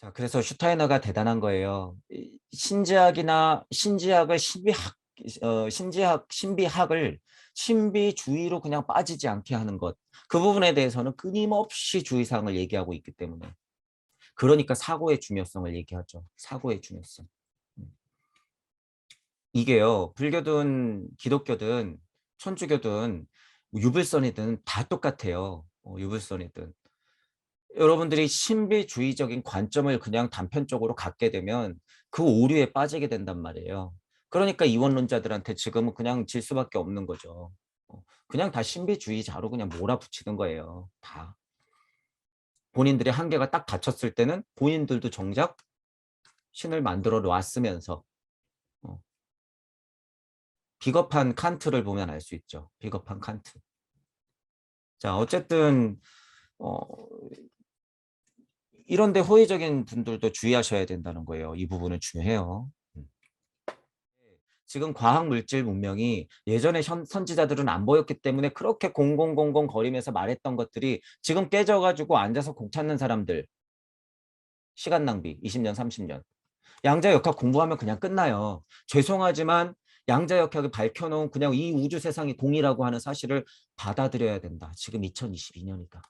자, 그래서 슈타이너가 대단한 거예요. 신지학을 신비학을 신비주의로 그냥 빠지지 않게 하는 것. 그 부분에 대해서는 끊임없이 주의사항을 얘기하고 있기 때문에. 그러니까 사고의 중요성을 얘기하죠. 사고의 중요성. 음. 이게요, 불교든 기독교든 천주교든 유불선이든 다 똑같아요. 유불선이든. 여러분들이 신비주의적인 관점을 그냥 단편적으로 갖게 되면 그 오류에 빠지게 된단 말이에요. 그러니까 이원론자들한테 지금은 그냥 질 수밖에 없는 거죠. 그냥 다 신비주의자로 그냥 몰아붙이는 거예요. 다. 본인들의 한계가 딱 닫혔을 때는 본인들도 정작 신을 만들어 놨으면서 어, 비겁한 칸트를 보면 알 수 있죠. 비겁한 칸트. 자, 어쨌든 어, 이런데 호의적인 분들도 주의하셔야 된다는 거예요. 이 부분은 중요해요. 지금 과학물질 문명이 예전에 선지자들은 안 보였기 때문에 그렇게 공공공공 거리면서 말했던 것들이 지금 깨져가지고 앉아서 곡 찾는 사람들. 시간 낭비 20년 30년. 양자역학 공부하면 그냥 끝나요. 죄송하지만 양자역학을 밝혀놓은 그냥 이 우주 세상이 공이라고 하는 사실을 받아들여야 된다. 지금 2022년이다.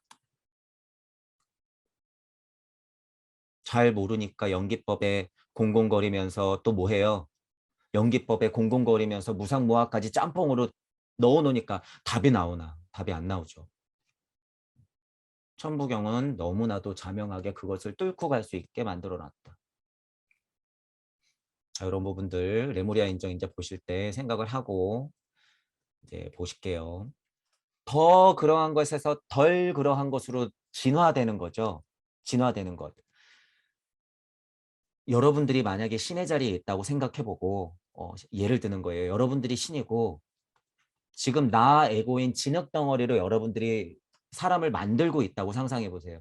잘 모르니까 연기법에 공공거리면서 또 뭐 해요? 연기법에 공공거리면서 무상무화까지 짬뽕으로 넣어놓으니까 답이 나오나? 답이 안 나오죠. 천부경은 너무나도 자명하게 그것을 뚫고 갈 수 있게 만들어놨다. 자, 이런 부분들 레무리아 인정 이제 보실 때 생각을 하고 이제 보실게요. 더 그러한 것에서 덜 그러한 것으로 진화되는 거죠. 진화되는 것. 여러분들이 만약에 신의 자리에 있다고 생각해보고 예를 드는 거예요. 여러분들이 신이고 지금 나 에고인 진흙 덩어리로 여러분들이 사람을 만들고 있다고 상상해 보세요.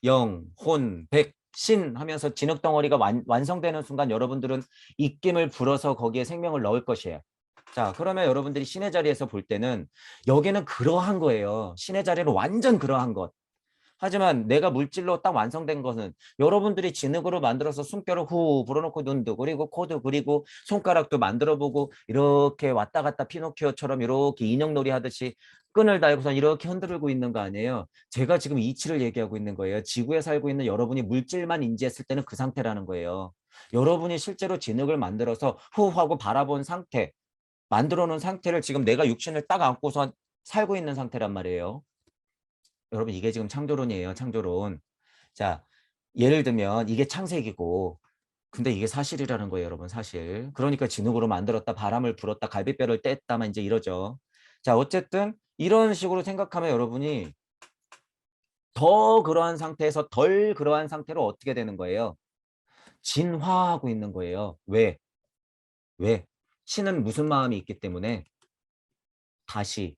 영, 혼, 백, 신 하면서 진흙 덩어리가 완성되는 순간 여러분들은 입김을 불어서 거기에 생명을 넣을 것이에요. 자, 그러면 여러분들이 신의 자리에서 볼 때는 여기는 그러한 거예요. 신의 자리는 완전 그러한 것. 하지만 내가 물질로 딱 완성된 것은 여러분들이 진흙으로 만들어서 숨결을 후 불어넣고 눈도 그리고 코도 그리고 손가락도 만들어보고 이렇게 왔다 갔다 피노키오처럼 이렇게 인형놀이 하듯이 끈을 달고선 이렇게 흔들고 있는 거 아니에요. 제가 지금 이치를 얘기하고 있는 거예요. 지구에 살고 있는 여러분이 물질만 인지했을 때는 그 상태라는 거예요. 여러분이 실제로 진흙을 만들어서 후 하고 바라본 상태, 만들어 놓은 상태를 지금 내가 육신을 딱 안고서 살고 있는 상태란 말이에요. 여러분 이게 지금 창조론이에요. 창조론. 자, 예를 들면 이게 창세기고 근데 이게 사실이라는 거예요. 여러분 사실. 그러니까 진흙으로 만들었다 바람을 불었다 갈비뼈를 뗐다만 이제 이러죠. 자, 어쨌든 이런 식으로 생각하면 여러분이 더 그러한 상태에서 덜 그러한 상태로 어떻게 되는 거예요? 진화하고 있는 거예요. 왜? 왜? 신은 무슨 마음이 있기 때문에 다시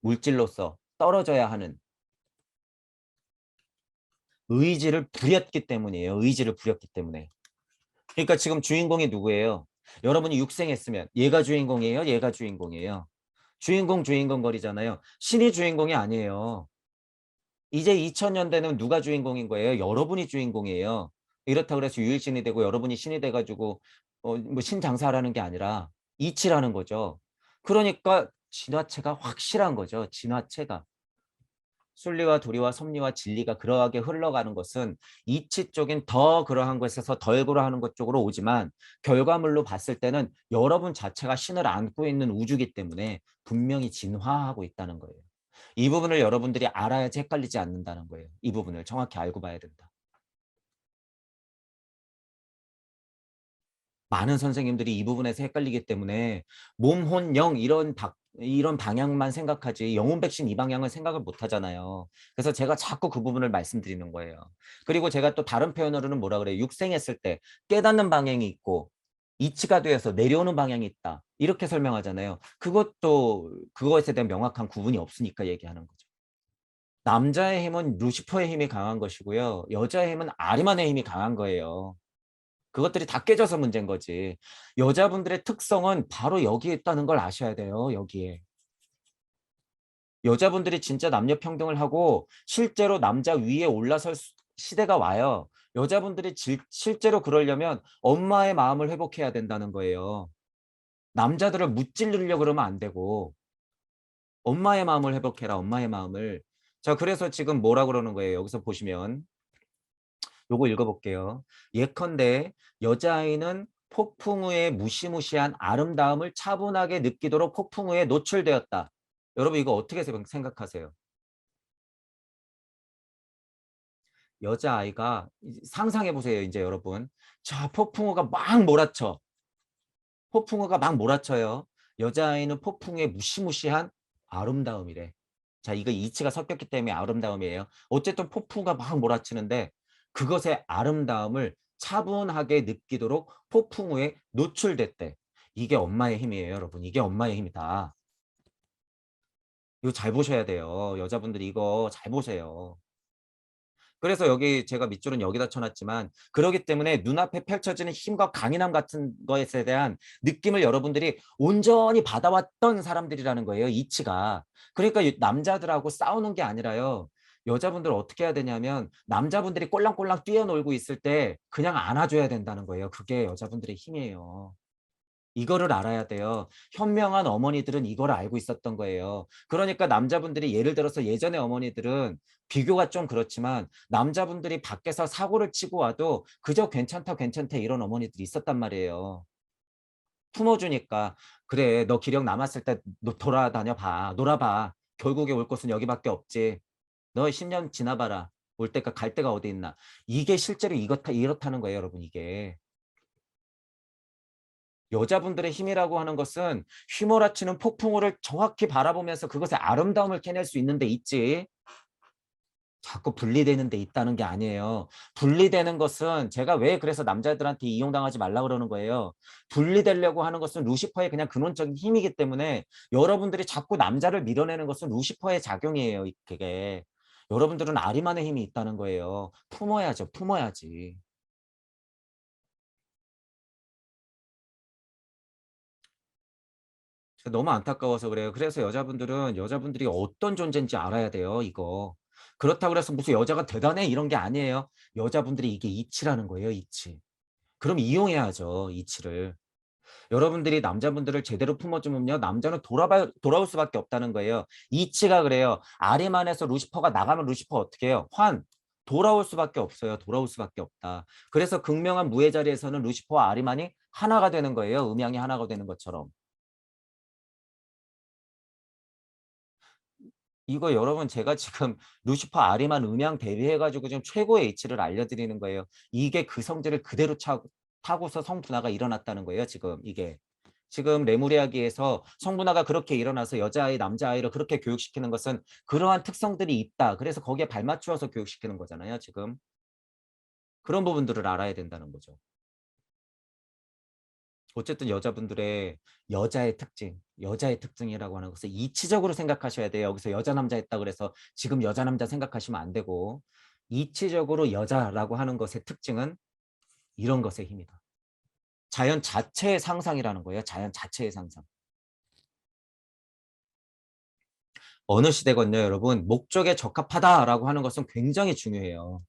물질로서 떨어져야 하는 의지를 부렸기 때문이에요. 의지를 부렸기 때문에. 그러니까 지금 주인공이 누구예요? 여러분이 육생했으면 얘가 주인공이에요? 얘가 주인공이에요? 주인공 거리잖아요. 신이 주인공이 아니에요. 이제 2000년대는 누가 주인공인 거예요? 여러분이 주인공이에요. 이렇다고 해서 유일신이 되고 여러분이 신이 돼가지고 뭐 신장사라는 게 아니라 이치라는 거죠. 그러니까 진화체가 확실한 거죠. 진화체가. 순리와 도리와 섭리와 진리가 그러하게 흘러가는 것은 이치 쪽인 더 그러한 것에서 덜 그러하는 것 쪽으로 오지만 결과물로 봤을 때는 여러분 자체가 신을 안고 있는 우주이기 때문에 분명히 진화하고 있다는 거예요. 이 부분을 여러분들이 알아야지 헷갈리지 않는다는 거예요. 이 부분을 정확히 알고 봐야 된다. 많은 선생님들이 이 부분에서 헷갈리기 때문에 몸, 혼, 영 이런 방향만 생각하지 영혼 백신 이 방향을 생각을 못 하잖아요. 그래서 제가 자꾸 그 부분을 말씀드리는 거예요. 그리고 제가 또 다른 표현으로는 뭐라 그래요? 육생했을 때 깨닫는 방향이 있고 이치가 되어서 내려오는 방향이 있다. 이렇게 설명하잖아요. 그것도 그것에 대한 명확한 구분이 없으니까 얘기하는 거죠. 남자의 힘은 루시퍼의 힘이 강한 것이고요. 여자의 힘은 아리만의 힘이 강한 거예요. 그것들이 다 깨져서 문제인 거지. 여자분들의 특성은 바로 여기에 있다는 걸 아셔야 돼요. 여기에. 여자분들이 진짜 남녀 평등을 하고 실제로 남자 위에 올라설 시대가 와요. 여자분들이 실제로 그러려면 엄마의 마음을 회복해야 된다는 거예요. 남자들을 무찌르려고 그러면 안 되고 엄마의 마음을 회복해라. 엄마의 마음을. 자, 그래서 지금 뭐라 그러는 거예요. 여기서 보시면 요거 읽어볼게요. 예컨대 여자아이는 폭풍 후에 무시무시한 아름다움을 차분하게 느끼도록 폭풍 후에 노출되었다. 여러분 이거 어떻게 생각하세요? 여자아이가 상상해 보세요. 이제 여러분. 자, 폭풍우가 막 몰아쳐. 폭풍우가 막 몰아쳐요. 여자아이는 폭풍에 무시무시한 아름다움이래. 자, 이거 이치가 섞였기 때문에 아름다움이에요. 어쨌든 폭풍우가 막 몰아치는데 그것의 아름다움을 차분하게 느끼도록 폭풍우에 노출됐대. 이게 엄마의 힘이에요, 여러분. 이게 엄마의 힘이다. 이거 잘 보셔야 돼요. 여자분들이 이거 잘 보세요. 그래서 여기 제가 밑줄은 여기다 쳐놨지만 그러기 때문에 눈앞에 펼쳐지는 힘과 강인함 같은 것에 대한 느낌을 여러분들이 온전히 받아왔던 사람들이라는 거예요. 이치가. 그러니까 남자들하고 싸우는 게 아니라요. 여자분들 어떻게 해야 되냐면 남자분들이 꼴랑꼴랑 뛰어놀고 있을 때 그냥 안아줘야 된다는 거예요. 그게 여자분들의 힘이에요. 이거를 알아야 돼요. 현명한 어머니들은 이걸 알고 있었던 거예요. 그러니까 남자분들이 예를 들어서 예전의 어머니들은 비교가 좀 그렇지만 남자분들이 밖에서 사고를 치고 와도 그저 괜찮다 괜찮다 이런 어머니들이 있었단 말이에요. 품어주니까 그래 너 기력 남았을 때 너 돌아다녀 봐. 놀아봐. 결국에 올 곳은 여기밖에 없지. 너 10년 지나봐라. 올 때가 갈 데가 어디 있나. 이게 실제로 이렇다는 거예요 여러분 이게. 여자분들의 힘이라고 하는 것은 휘몰아치는 폭풍우를 정확히 바라보면서 그것의 아름다움을 캐낼 수 있는 데 있지. 자꾸 분리되는 데 있다는 게 아니에요. 분리되는 것은 제가 왜 그래서 남자들한테 이용당하지 말라 그러는 거예요. 분리되려고 하는 것은 루시퍼의 그냥 근원적인 힘이기 때문에 여러분들이 자꾸 남자를 밀어내는 것은 루시퍼의 작용이에요. 그게. 여러분들은 아리만의 힘이 있다는 거예요. 품어야죠. 품어야지. 너무 안타까워서 그래요. 그래서 여자분들이 어떤 존재인지 알아야 돼요, 이거. 그렇다고 해서 무슨 여자가 대단해 이런 게 아니에요. 여자분들이 이게 이치라는 거예요, 이치. 그럼 이용해야죠, 이치를. 여러분들이 남자분들을 제대로 품어주면요, 남자는 돌아올 수밖에 없다는 거예요. 이치가 그래요. 아리만에서 루시퍼가 나가면 루시퍼 어떻게 해요? 돌아올 수밖에 없어요. 돌아올 수밖에 없다. 그래서 극명한 무의 자리에서는 루시퍼와 아리만이 하나가 되는 거예요. 음양이 하나가 되는 것처럼. 이거 여러분 제가 지금 루시퍼 아리만 음향 대비해 가지고 지금 최고의 H를 알려드리는 거예요. 이게 그 성질을 그대로 타고서 성분화가 일어났다는 거예요. 지금 이게. 지금 레무리아기에서 성분화가 그렇게 일어나서 여자아이 남자아이를 그렇게 교육시키는 것은 그러한 특성들이 있다. 그래서 거기에 발맞추어서 교육시키는 거잖아요. 지금. 그런 부분들을 알아야 된다는 거죠. 어쨌든 여자의 특징이라고 하는 것을 이치적으로 생각하셔야 돼요. 여기서 여자 남자 했다 그래서 지금 여자 남자 생각하시면 안 되고 이치적으로 여자라고 하는 것의 특징은 이런 것의 힘이다. 자연 자체의 상상이라는 거예요. 자연 자체의 상상. 어느 시대건요, 여러분. 목적에 적합하다라고 하는 것은 굉장히 중요해요.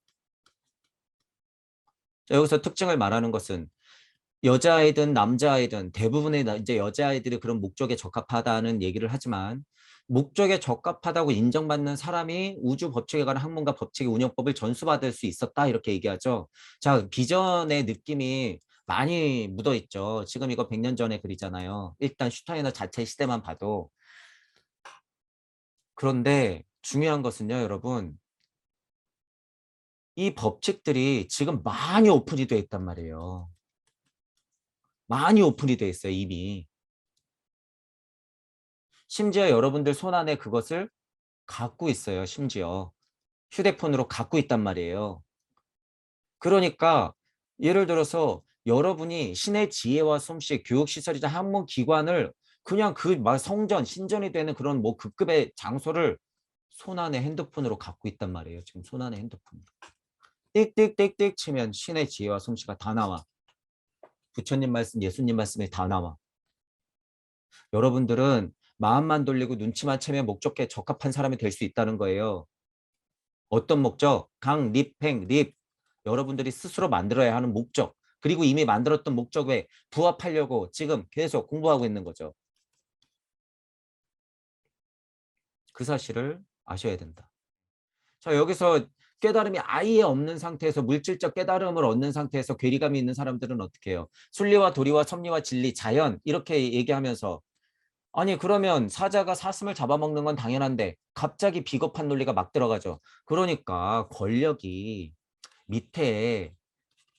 자, 여기서 특징을 말하는 것은 여자아이든 남자아이든 대부분의 이제 여자아이들이 그런 목적에 적합하다는 얘기를 하지만 목적에 적합하다고 인정받는 사람이 우주 법칙에 관한 학문과 법칙의 운영법을 전수받을 수 있었다 이렇게 얘기하죠. 자, 비전의 느낌이 많이 묻어 있죠. 지금 이거 100년 전의 글이잖아요. 일단 슈타이너 자체 시대만 봐도. 그런데 중요한 것은요, 여러분. 이 법칙들이 지금 많이 오픈이 돼 있단 말이에요. 많이 오픈이 돼 있어요, 이미. 심지어 여러분들 손안에 그것을 갖고 있어요. 심지어 휴대폰으로 갖고 있단 말이에요. 그러니까 예를 들어서 여러분이 신의 지혜와 솜씨, 교육시설이자 학문기관을 그냥 그 막 성전, 신전이 되는 그런 뭐 급급의 장소를 손안에 핸드폰으로 갖고 있단 말이에요. 지금 손안에 핸드폰. 띡띡띡띡 치면 신의 지혜와 솜씨가 다 나와. 부처님 말씀, 예수님 말씀이 다 나와. 여러분들은 마음만 돌리고 눈치만 채면 목적에 적합한 사람이 될 수 있다는 거예요. 어떤 목적? 강, 립, 행, 립. 여러분들이 스스로 만들어야 하는 목적. 그리고 이미 만들었던 목적에 부합하려고 지금 계속 공부하고 있는 거죠. 그 사실을 아셔야 된다. 자, 여기서 깨달음이 아예 없는 상태에서 물질적 깨달음을 얻는 상태에서 괴리감이 있는 사람들은 어떻게 해요? 순리와 도리와 섭리와 진리, 자연 이렇게 얘기하면서 아니 그러면 사자가 사슴을 잡아먹는 건 당연한데 갑자기 비겁한 논리가 막 들어가죠. 그러니까 권력이 밑에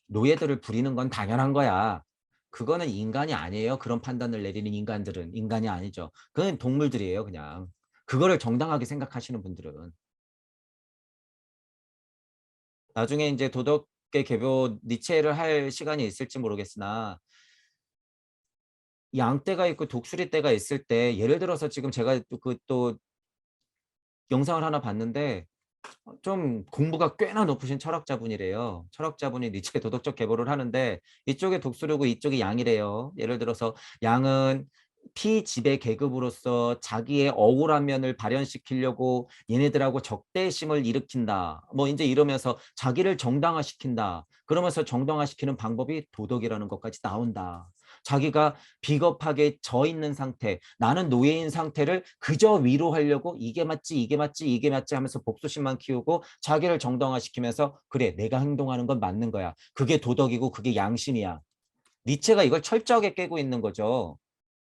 노예들을 부리는 건 당연한 거야. 그거는 인간이 아니에요. 그런 판단을 내리는 인간들은 인간이 아니죠. 그건 동물들이에요, 그냥. 그거를 정당하게 생각하시는 분들은. 나중에 이제 도덕의 개보 니체를 할 시간이 있을지 모르겠으나 양떼가 있고 독수리 떼가 있을 때 예를 들어서 지금 제가 또 영상을 하나 봤는데 좀 공부가 꽤나 높으신 철학자분이래요. 철학자분이 니체 도덕적 계보를 하는데 이쪽에 독수리고 이쪽이 양이래요. 예를 들어서 양은 피지배 계급으로서 자기의 억울한 면을 발현시키려고 얘네들하고 적대심을 일으킨다. 뭐 이제 이러면서 자기를 정당화시킨다. 그러면서 정당화시키는 방법이 도덕이라는 것까지 나온다. 자기가 비겁하게 져 있는 상태, 나는 노예인 상태를 그저 위로하려고 이게 맞지, 이게 맞지, 이게 맞지 하면서 복수심만 키우고 자기를 정당화시키면서 그래, 내가 행동하는 건 맞는 거야. 그게 도덕이고 그게 양심이야. 니체가 이걸 철저하게 깨고 있는 거죠.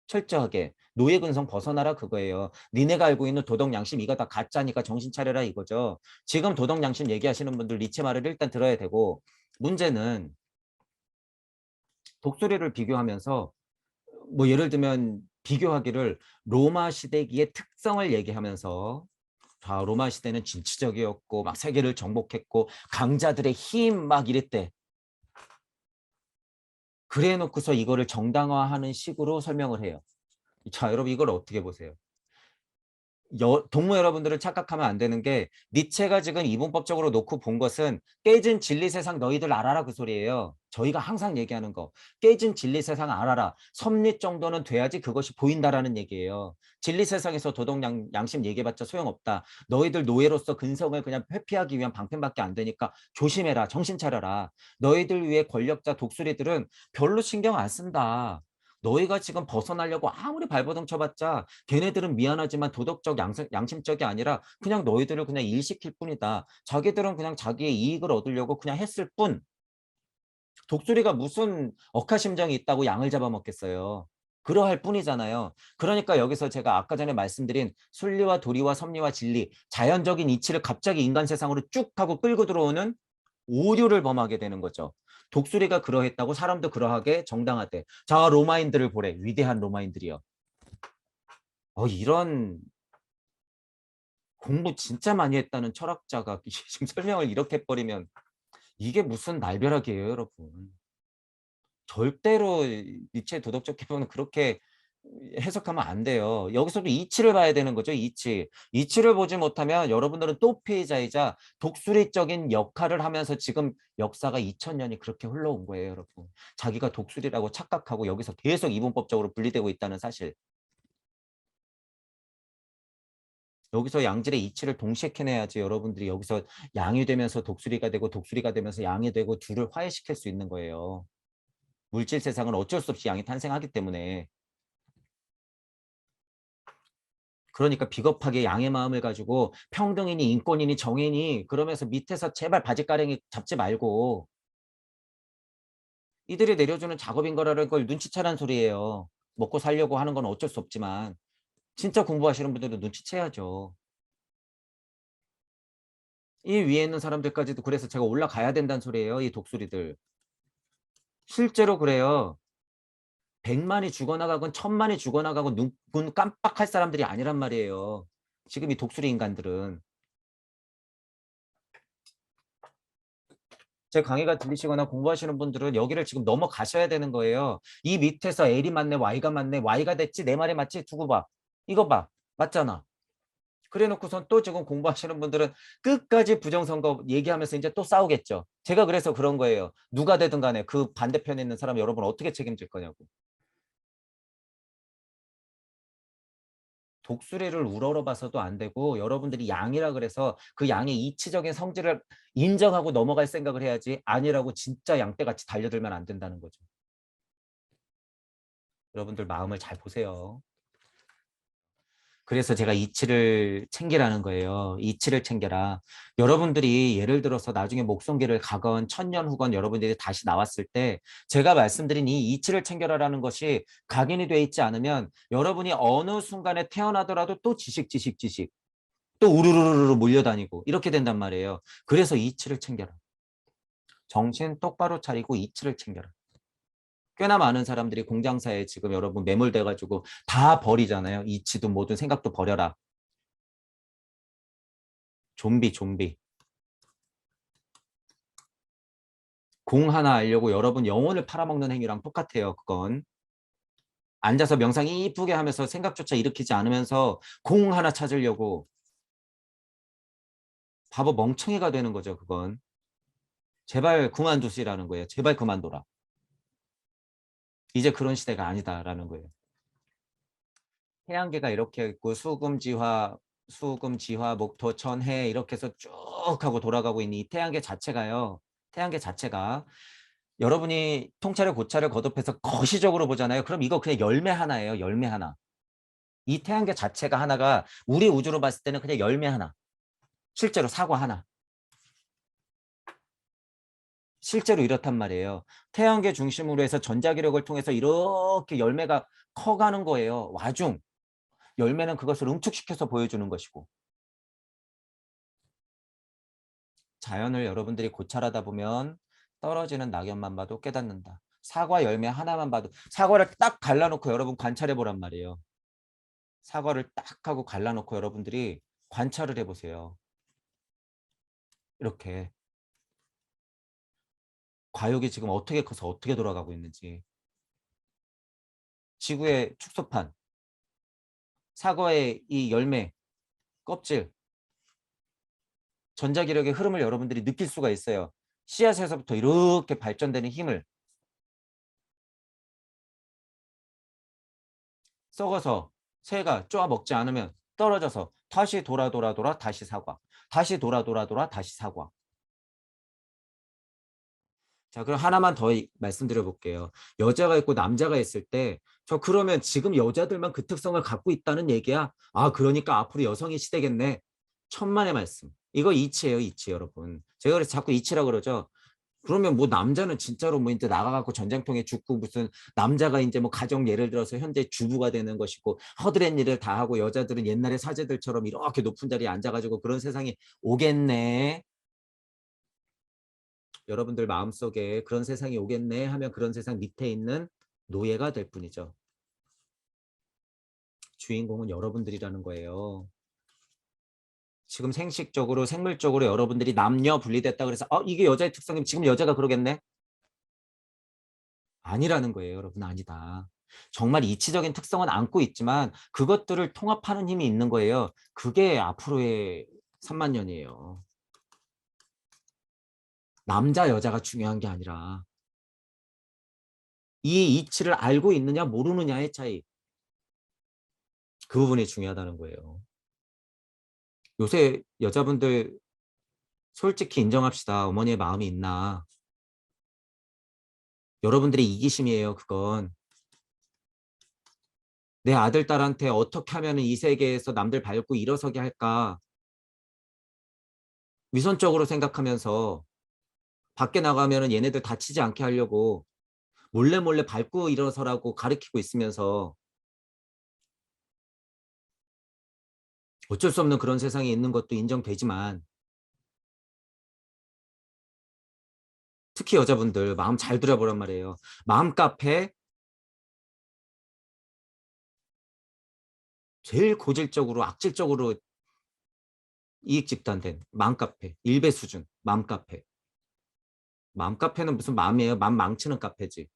철저하게. 노예 근성 벗어나라 그거예요. 니네가 알고 있는 도덕 양심 이거 다 가짜니까 정신 차려라 이거죠. 지금 도덕 양심 얘기하시는 분들 니체 말을 일단 들어야 되고 문제는 독수리를 비교하면서 뭐 예를 들면 비교하기를 로마 시대기의 특성을 얘기하면서 자, 로마 시대는 진취적이었고 막 세계를 정복했고 강자들의 힘 막 이랬대. 그래 놓고서 이거를 정당화하는 식으로 설명을 해요. 자, 여러분 이걸 어떻게 보세요? 동무 여러분들을 착각하면 안 되는 게 니체가 지금 이분법적으로 놓고 본 것은 깨진 진리 세상 너희들 알아라 그 소리예요. 저희가 항상 얘기하는 거. 깨진 진리 세상 알아라. 섭리 정도는 돼야지 그것이 보인다라는 얘기예요. 진리 세상에서 도덕 양심 얘기해봤자 소용없다. 너희들 노예로서 근성을 그냥 회피하기 위한 방편밖에 안 되니까 조심해라. 정신 차려라. 너희들 위해 권력자 독수리들은 별로 신경 안 쓴다. 너희가 지금 벗어나려고 아무리 발버둥 쳐봤자 걔네들은 미안하지만 도덕적 양심적이 아니라 그냥 너희들을 그냥 일시킬 뿐이다. 자기들은 그냥 자기의 이익을 얻으려고 그냥 했을 뿐. 독수리가 무슨 억하심정이 있다고 양을 잡아먹겠어요. 그러할 뿐이잖아요. 그러니까 여기서 제가 아까 전에 말씀드린 순리와 도리와 섭리와 진리, 자연적인 이치를 갑자기 인간 세상으로 쭉 하고 끌고 들어오는 오류를 범하게 되는 거죠. 독수리가 그러했다고 사람도 그러하게 정당하대. 자, 로마인들을 보래. 위대한 로마인들이요. 이런 공부 진짜 많이 했다는 철학자가 지금 설명을 이렇게 해버리면 이게 무슨 날벼락이에요, 여러분. 절대로 니체의 도덕적 기본은 그렇게 해석하면 안 돼요. 여기서도 이치를 봐야 되는 거죠, 이치. 이치를 보지 못하면 여러분들은 또 피해자이자 독수리적인 역할을 하면서 지금 역사가 2000년이 그렇게 흘러온 거예요, 여러분. 자기가 독수리라고 착각하고 여기서 계속 이분법적으로 분리되고 있다는 사실. 여기서 양질의 이치를 동시에 캐내야지 여러분들이 여기서 양이 되면서 독수리가 되고 독수리가 되면서 양이 되고 둘을 화해시킬 수 있는 거예요. 물질 세상은 어쩔 수 없이 양이 탄생하기 때문에. 그러니까 비겁하게 양의 마음을 가지고 평등이니 인권이니 정의니 그러면서 밑에서 제발 바지가랭이 잡지 말고 이들이 내려주는 작업인 거라는 걸 눈치채라는 소리예요. 먹고 살려고 하는 건 어쩔 수 없지만 진짜 공부하시는 분들은 눈치채야죠. 이 위에 있는 사람들까지도 그래서 제가 올라가야 된다는 소리예요. 이 독수리들. 실제로 그래요. 100만이 죽어나가건 1000만이 죽어나가건 눈 깜빡할 사람들이 아니란 말이에요. 지금 이 독수리 인간들은. 제 강의가 들리시거나 공부하시는 분들은 여기를 지금 넘어가셔야 되는 거예요. 이 밑에서 L이 맞네, Y가 맞네, Y가 됐지, 내 말이 맞지? 두고 봐. 이거 봐. 맞잖아. 그래 놓고선 또 지금 공부하시는 분들은 끝까지 부정선거 얘기하면서 이제 또 싸우겠죠. 제가 그래서 그런 거예요. 누가 되든 간에 그 반대편에 있는 사람 여러분 어떻게 책임질 거냐고. 독수리를 우러러봐서도 안 되고 여러분들이 양이라 그래서 그 양의 이치적인 성질을 인정하고 넘어갈 생각을 해야지 아니라고 진짜 양떼같이 달려들면 안 된다는 거죠. 여러분들 마음을 잘 보세요. 그래서 제가 이치를 챙기라는 거예요. 이치를 챙겨라. 여러분들이 예를 들어서 나중에 목성기를 가건 천년 후건 여러분들이 다시 나왔을 때 제가 말씀드린 이 이치를 챙겨라라는 것이 각인이 돼 있지 않으면 여러분이 어느 순간에 태어나더라도 또 지식 또 우르르르 몰려다니고 이렇게 된단 말이에요. 그래서 이치를 챙겨라. 정신 똑바로 차리고 이치를 챙겨라. 꽤나 많은 사람들이 공장사에 지금 여러분 매몰돼가지고 다 버리잖아요. 이치도 모든 생각도 버려라. 좀비. 공 하나 알려고 여러분 영혼을 팔아먹는 행위랑 똑같아요. 그건. 앉아서 명상 이쁘게 하면서 생각조차 일으키지 않으면서 공 하나 찾으려고 바보 멍청이가 되는 거죠. 그건. 제발 그만두시라는 거예요. 제발 그만둬라. 이제 그런 시대가 아니다라는 거예요. 태양계가 이렇게 있고 수금지화, 목토, 천해 이렇게 해서 쭉 하고 돌아가고 있는 이 태양계 자체가요. 태양계 자체가 여러분이 통찰을 고찰을 거듭해서 거시적으로 보잖아요. 그럼 이거 그냥 열매 하나예요. 열매 하나. 이 태양계 자체가 하나가 우리 우주로 봤을 때는 그냥 열매 하나. 실제로 사과 하나. 실제로 이렇단 말이에요. 태양계 중심으로 해서 전자기력을 통해서 이렇게 열매가 커가는 거예요. 와중 열매는 그것을 응축시켜서 보여주는 것이고 자연을 여러분들이 고찰하다 보면 떨어지는 낙엽만 봐도 깨닫는다. 사과 열매 하나만 봐도 사과를 딱 갈라놓고 여러분 관찰해 보란 말이에요. 사과를 딱 하고 갈라놓고 여러분들이 관찰을 해보세요. 이렇게 과육이 지금 어떻게 커서 어떻게 돌아가고 있는지 지구의 축소판 사과의 이 열매 껍질 전자기력의 흐름을 여러분들이 느낄 수가 있어요. 씨앗에서부터 이렇게 발전되는 힘을 썩어서 새가 쪼아 먹지 않으면 떨어져서 다시 돌아 다시 사과 다시 돌아 다시 사과. 자, 그럼 하나만 더 말씀드려 볼게요. 여자가 있고 남자가 있을 때 저 그러면 지금 여자들만 그 특성을 갖고 있다는 얘기야? 아, 그러니까 앞으로 여성의 시대겠네. 천만의 말씀. 이거 이치예요, 이치 여러분. 제가 그래서 자꾸 이치라고 그러죠. 그러면 뭐 남자는 진짜로 뭐 이제 나가갖고 전쟁통에 죽고 무슨 남자가 이제 뭐 가정 예를 들어서 현재 주부가 되는 것이고 허드렛 일을 다 하고 여자들은 옛날의 사제들처럼 이렇게 높은 자리에 앉아가지고 그런 세상이 오겠네. 여러분들 마음속에 그런 세상이 오겠네 하면 그런 세상 밑에 있는 노예가 될 뿐이죠. 주인공은 여러분들이라는 거예요. 지금 생식적으로 생물적으로 여러분들이 남녀 분리됐다 그래서 이게 여자의 특성이면 지금 여자가 그러겠네? 아니라는 거예요. 여러분 아니다. 정말 이치적인 특성은 안고 있지만 그것들을 통합하는 힘이 있는 거예요. 그게 앞으로의 3만 년이에요. 남자 여자가 중요한 게 아니라 이 이치를 알고 있느냐 모르느냐의 차이. 그 부분이 중요하다는 거예요. 요새 여자분들 솔직히 인정합시다. 어머니의 마음이 있나. 여러분들의 이기심이에요. 그건. 내 아들 딸한테 어떻게 하면 이 세계에서 남들 밟고 일어서게 할까. 위선적으로 생각하면서 밖에 나가면 얘네들 다치지 않게 하려고 몰래 밟고 일어서라고 가르치고 있으면서 어쩔 수 없는 그런 세상에 있는 것도 인정되지만 특히 여자분들 마음 잘 들여보란 말이에요. 마음 카페 제일 고질적으로 악질적으로 이익 집단된 마음 카페 1배 수준 마음 카페. 마음 카페는 무슨 마음이에요? 마음 망치는 카페지.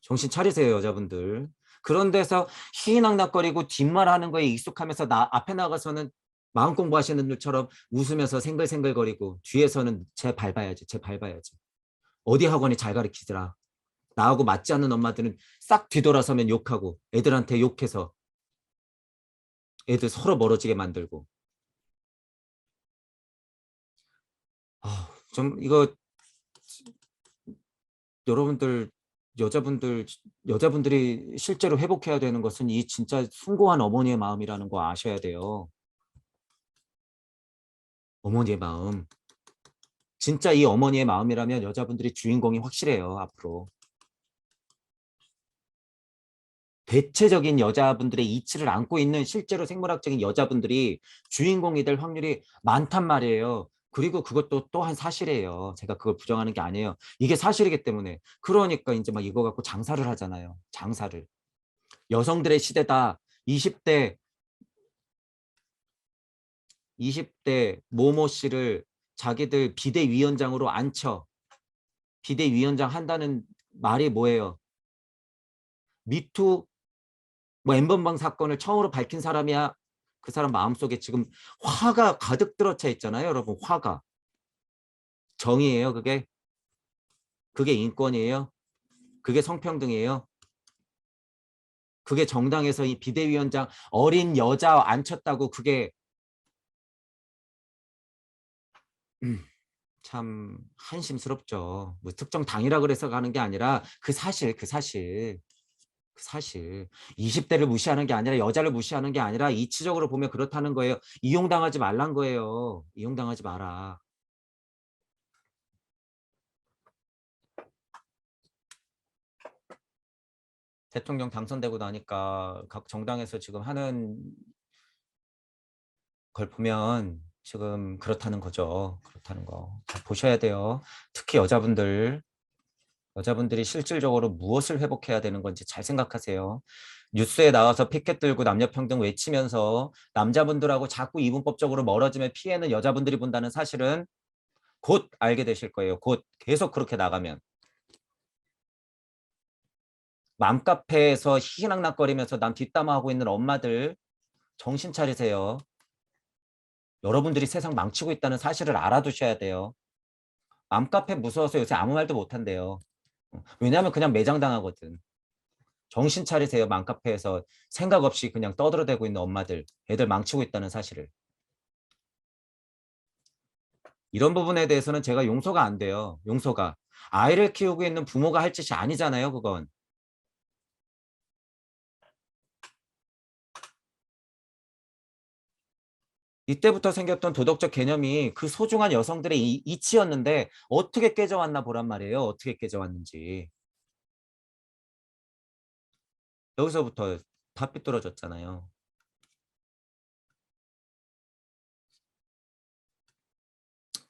정신 차리세요 여자분들. 그런 데서 희낙낙거리고 뒷말하는 거에 익숙하면서 나 앞에 나가서는 마음 공부하시는 분들처럼 웃으면서 생글생글거리고 뒤에서는 쟤 밟아야지 쟤 밟아야지. 어디 학원이 잘 가르치더라. 나하고 맞지 않는 엄마들은 싹 뒤돌아서면 욕하고 애들한테 욕해서 애들 서로 멀어지게 만들고. 좀 이거 여러분들 여자분들이 실제로 회복해야 되는 것은 이 진짜 숭고한 어머니의 마음이라는 거 아셔야 돼요. 어머니의 마음. 진짜 이 어머니의 마음이라면 여자분들이 주인공이 확실해요, 앞으로. 대체적인 여자분들의 이치를 안고 있는 실제로 생물학적인 여자분들이 주인공이 될 확률이 많단 말이에요. 그리고 그것도 또한 사실이에요. 제가 그걸 부정하는 게 아니에요. 이게 사실이기 때문에. 그러니까 이제 막 이거 갖고 장사를 하잖아요. 장사를. 여성들의 시대다. 20대, 20대 모모 씨를 자기들 비대위원장으로 앉혀. 비대위원장 한다는 말이 뭐예요? 미투 뭐 엠번방 사건을 처음으로 밝힌 사람이야. 그 사람 마음속에 지금 화가 가득 들어차 있잖아요. 여러분 화가. 정의예요 그게? 그게 인권이에요? 그게 성평등이에요? 그게 정당에서 이 비대위원장 어린 여자 앉혔다고 그게 참 한심스럽죠. 뭐 특정 당이라 그래서 가는 게 아니라 그 사실 그 사실. 그 사실 20대를 무시하는 게 아니라 여자를 무시하는 게 아니라 이치적으로 보면 그렇다는 거예요. 이용당하지 말란 거예요. 이용당하지 마라. 대통령 당선되고 나니까 각 정당에서 지금 하는 걸 보면 지금 그렇다는 거죠. 그렇다는 거. 보셔야 돼요. 특히 여자분들이 실질적으로 무엇을 회복해야 되는 건지 잘 생각하세요. 뉴스에 나와서 피켓 들고 남녀평등 외치면서 남자분들하고 자꾸 이분법적으로 멀어지면 피해는 여자분들이 본다는 사실은 곧 알게 되실 거예요. 곧 계속 그렇게 나가면. 맘카페에서 희희낙낙거리면서 남 뒷담화하고 있는 엄마들 정신 차리세요. 여러분들이 세상 망치고 있다는 사실을 알아두셔야 돼요. 맘카페 무서워서 요새 아무 말도 못한대요. 왜냐하면 그냥 매장당하거든. 정신 차리세요. 맘카페에서 생각 없이 그냥 떠들어대고 있는 엄마들. 애들 망치고 있다는 사실을. 이런 부분에 대해서는 제가 용서가 안 돼요. 용서가. 아이를 키우고 있는 부모가 할 짓이 아니잖아요. 그건. 이때부터 생겼던 도덕적 개념이 그 소중한 여성들의 이치였는데 어떻게 깨져왔나 보란 말이에요. 어떻게 깨져왔는지. 여기서부터 다 삐뚤어졌잖아요.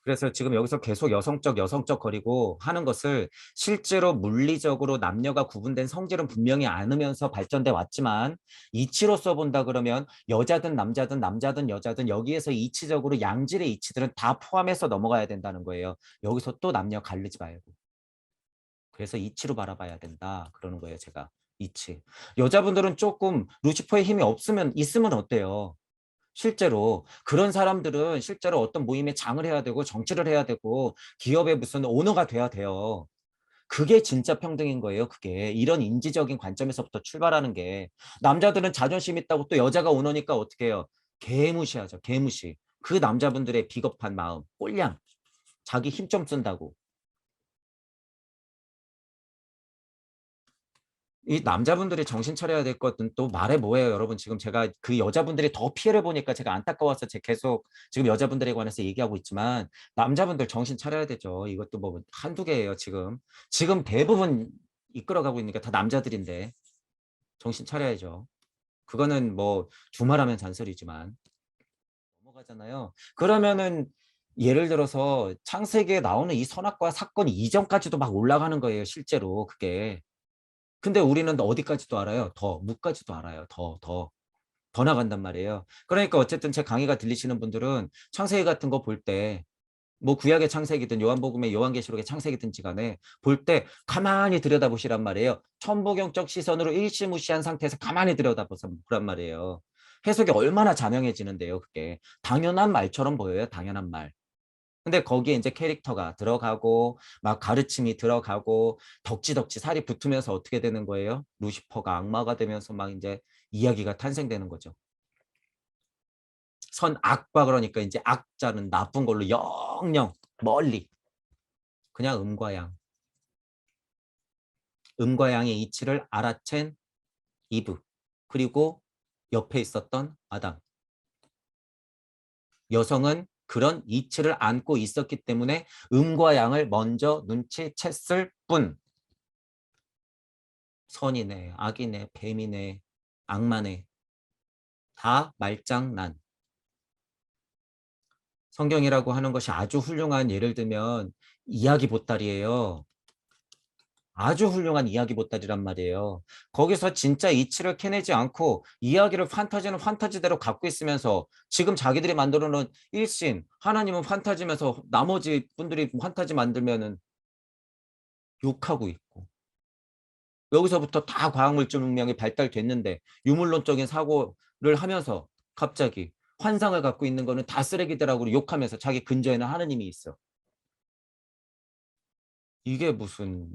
그래서 지금 여기서 계속 여성적 거리고 하는 것을 실제로 물리적으로 남녀가 구분된 성질은 분명히 않으면서 발전돼 왔지만 이치로서 본다 그러면 여자든 남자든 남자든 여자든 여기에서 이치적으로 양질의 이치들은 다 포함해서 넘어가야 된다는 거예요. 여기서 또 남녀 가리지 말고. 그래서 이치로 바라봐야 된다. 그러는 거예요, 제가. 이치. 여자분들은 조금 루시퍼의 힘이 없으면 있으면 어때요? 실제로 그런 사람들은 실제로 어떤 모임에 장을 해야 되고 정치를 해야 되고 기업의 무슨 오너가 돼야 돼요. 그게 진짜 평등인 거예요. 그게 이런 인지적인 관점에서부터 출발하는 게 남자들은 자존심 있다고 또 여자가 오너니까 어떻게 해요? 개무시하죠. 개무시. 그 남자분들의 비겁한 마음, 꼴량. 자기 힘 좀 쓴다고. 이 남자분들이 정신 차려야 될 것은 또 말해 뭐예요, 여러분. 지금 제가 그 여자분들이 더 피해를 보니까 제가 안타까워서 제가 계속 지금 여자분들에 관해서 얘기하고 있지만 남자분들 정신 차려야 되죠. 이것도 뭐 한두 개예요, 지금. 지금 대부분 이끌어가고 있는 게 다 남자들인데 정신 차려야죠. 그거는 뭐 주말하면 잔소리지만 넘어가잖아요. 그러면은 예를 들어서 창세기에 나오는 이 선악과 사건 이전까지도 막 올라가는 거예요, 실제로 그게. 근데 우리는 어디까지도 알아요? 더, 무까지도 알아요. 더 나간단 말이에요. 그러니까 어쨌든 제 강의가 들리시는 분들은 창세기 같은 거 볼 때, 뭐 구약의 창세기든 요한복음의 요한계시록의 창세기든지 간에 볼 때 가만히 들여다보시란 말이에요. 천부경적 시선으로 일시무시한 상태에서 가만히 들여다보란 말이에요. 해석이 얼마나 자명해지는데요, 그게. 당연한 말처럼 보여요, 당연한 말. 근데 거기에 이제 캐릭터가 들어가고 막 가르침이 들어가고 덕지덕지 살이 붙으면서 어떻게 되는 거예요? 루시퍼가 악마가 되면서 막 이제 이야기가 탄생되는 거죠. 선악과 그러니까 이제 악자는 나쁜 걸로 영영 멀리 그냥 음과 양. 음과 양의 이치를 알아챈 이브. 그리고 옆에 있었던 아담. 여성은 그런 이치를 안고 있었기 때문에 음과 양을 먼저 눈치챘을 뿐. 선이네, 악이네, 뱀이네, 악마네. 다 말장난. 성경이라고 하는 것이 아주 훌륭한 예를 들면 이야기 보따리예요. 아주 훌륭한 이야기 보따리란 말이에요. 거기서 진짜 이치를 캐내지 않고 이야기를 판타지는 판타지대로 갖고 있으면서 지금 자기들이 만들어 놓은 일신, 하나님은 판타지면서 나머지 분들이 판타지 만들면은 욕하고 있고. 여기서부터 다 과학물질 문명이 발달됐는데 유물론적인 사고를 하면서 갑자기 환상을 갖고 있는 거는 다 쓰레기들하고 욕하면서 자기 근저에는 하느님이 있어. 이게 무슨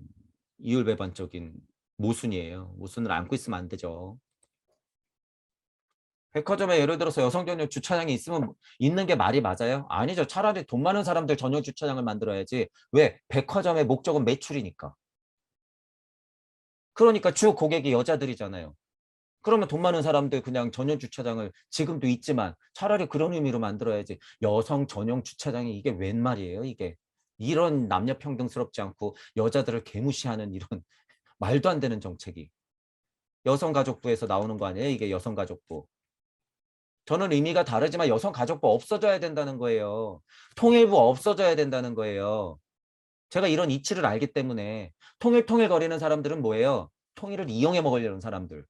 이율배반적인 모순이에요. 모순을 안고 있으면 안 되죠. 백화점에 예를 들어서 여성 전용 주차장이 있으면 있는 게 말이 맞아요? 아니죠. 차라리 돈 많은 사람들 전용 주차장을 만들어야지. 왜? 백화점의 목적은 매출이니까. 그러니까 주 고객이 여자들이잖아요. 그러면 돈 많은 사람들 그냥 전용 주차장을 지금도 있지만 차라리 그런 의미로 만들어야지. 여성 전용 주차장이 이게 웬 말이에요, 이게. 이런 남녀 평등스럽지 않고 여자들을 개무시하는 이런 말도 안 되는 정책이. 여성가족부에서 나오는 거 아니에요, 이게 여성가족부. 저는 의미가 다르지만 여성가족부 없어져야 된다는 거예요. 통일부 없어져야 된다는 거예요. 제가 이런 이치를 알기 때문에 통일 거리는 사람들은 뭐예요? 통일을 이용해 먹으려는 사람들.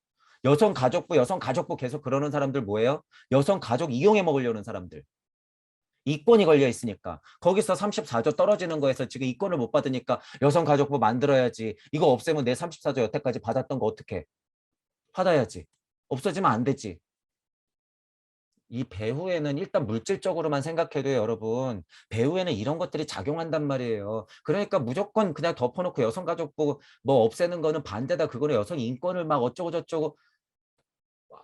여성가족부 계속 그러는 사람들 뭐예요? 여성가족 이용해 먹으려는 사람들. 이권이 걸려 있으니까. 거기서 34조 떨어지는 거에서 지금 이권을 못 받으니까 여성가족부 만들어야지. 이거 없애면 내 34조 여태까지 받았던 거 어떻게? 받아야지. 없어지면 안 되지. 이 배후에는 일단 물질적으로만 생각해도 여러분 배후에는 이런 것들이 작용한단 말이에요. 그러니까 무조건 그냥 덮어놓고 여성가족부 뭐 없애는 거는 반대다. 그거는 여성 인권을 막 어쩌고 저쩌고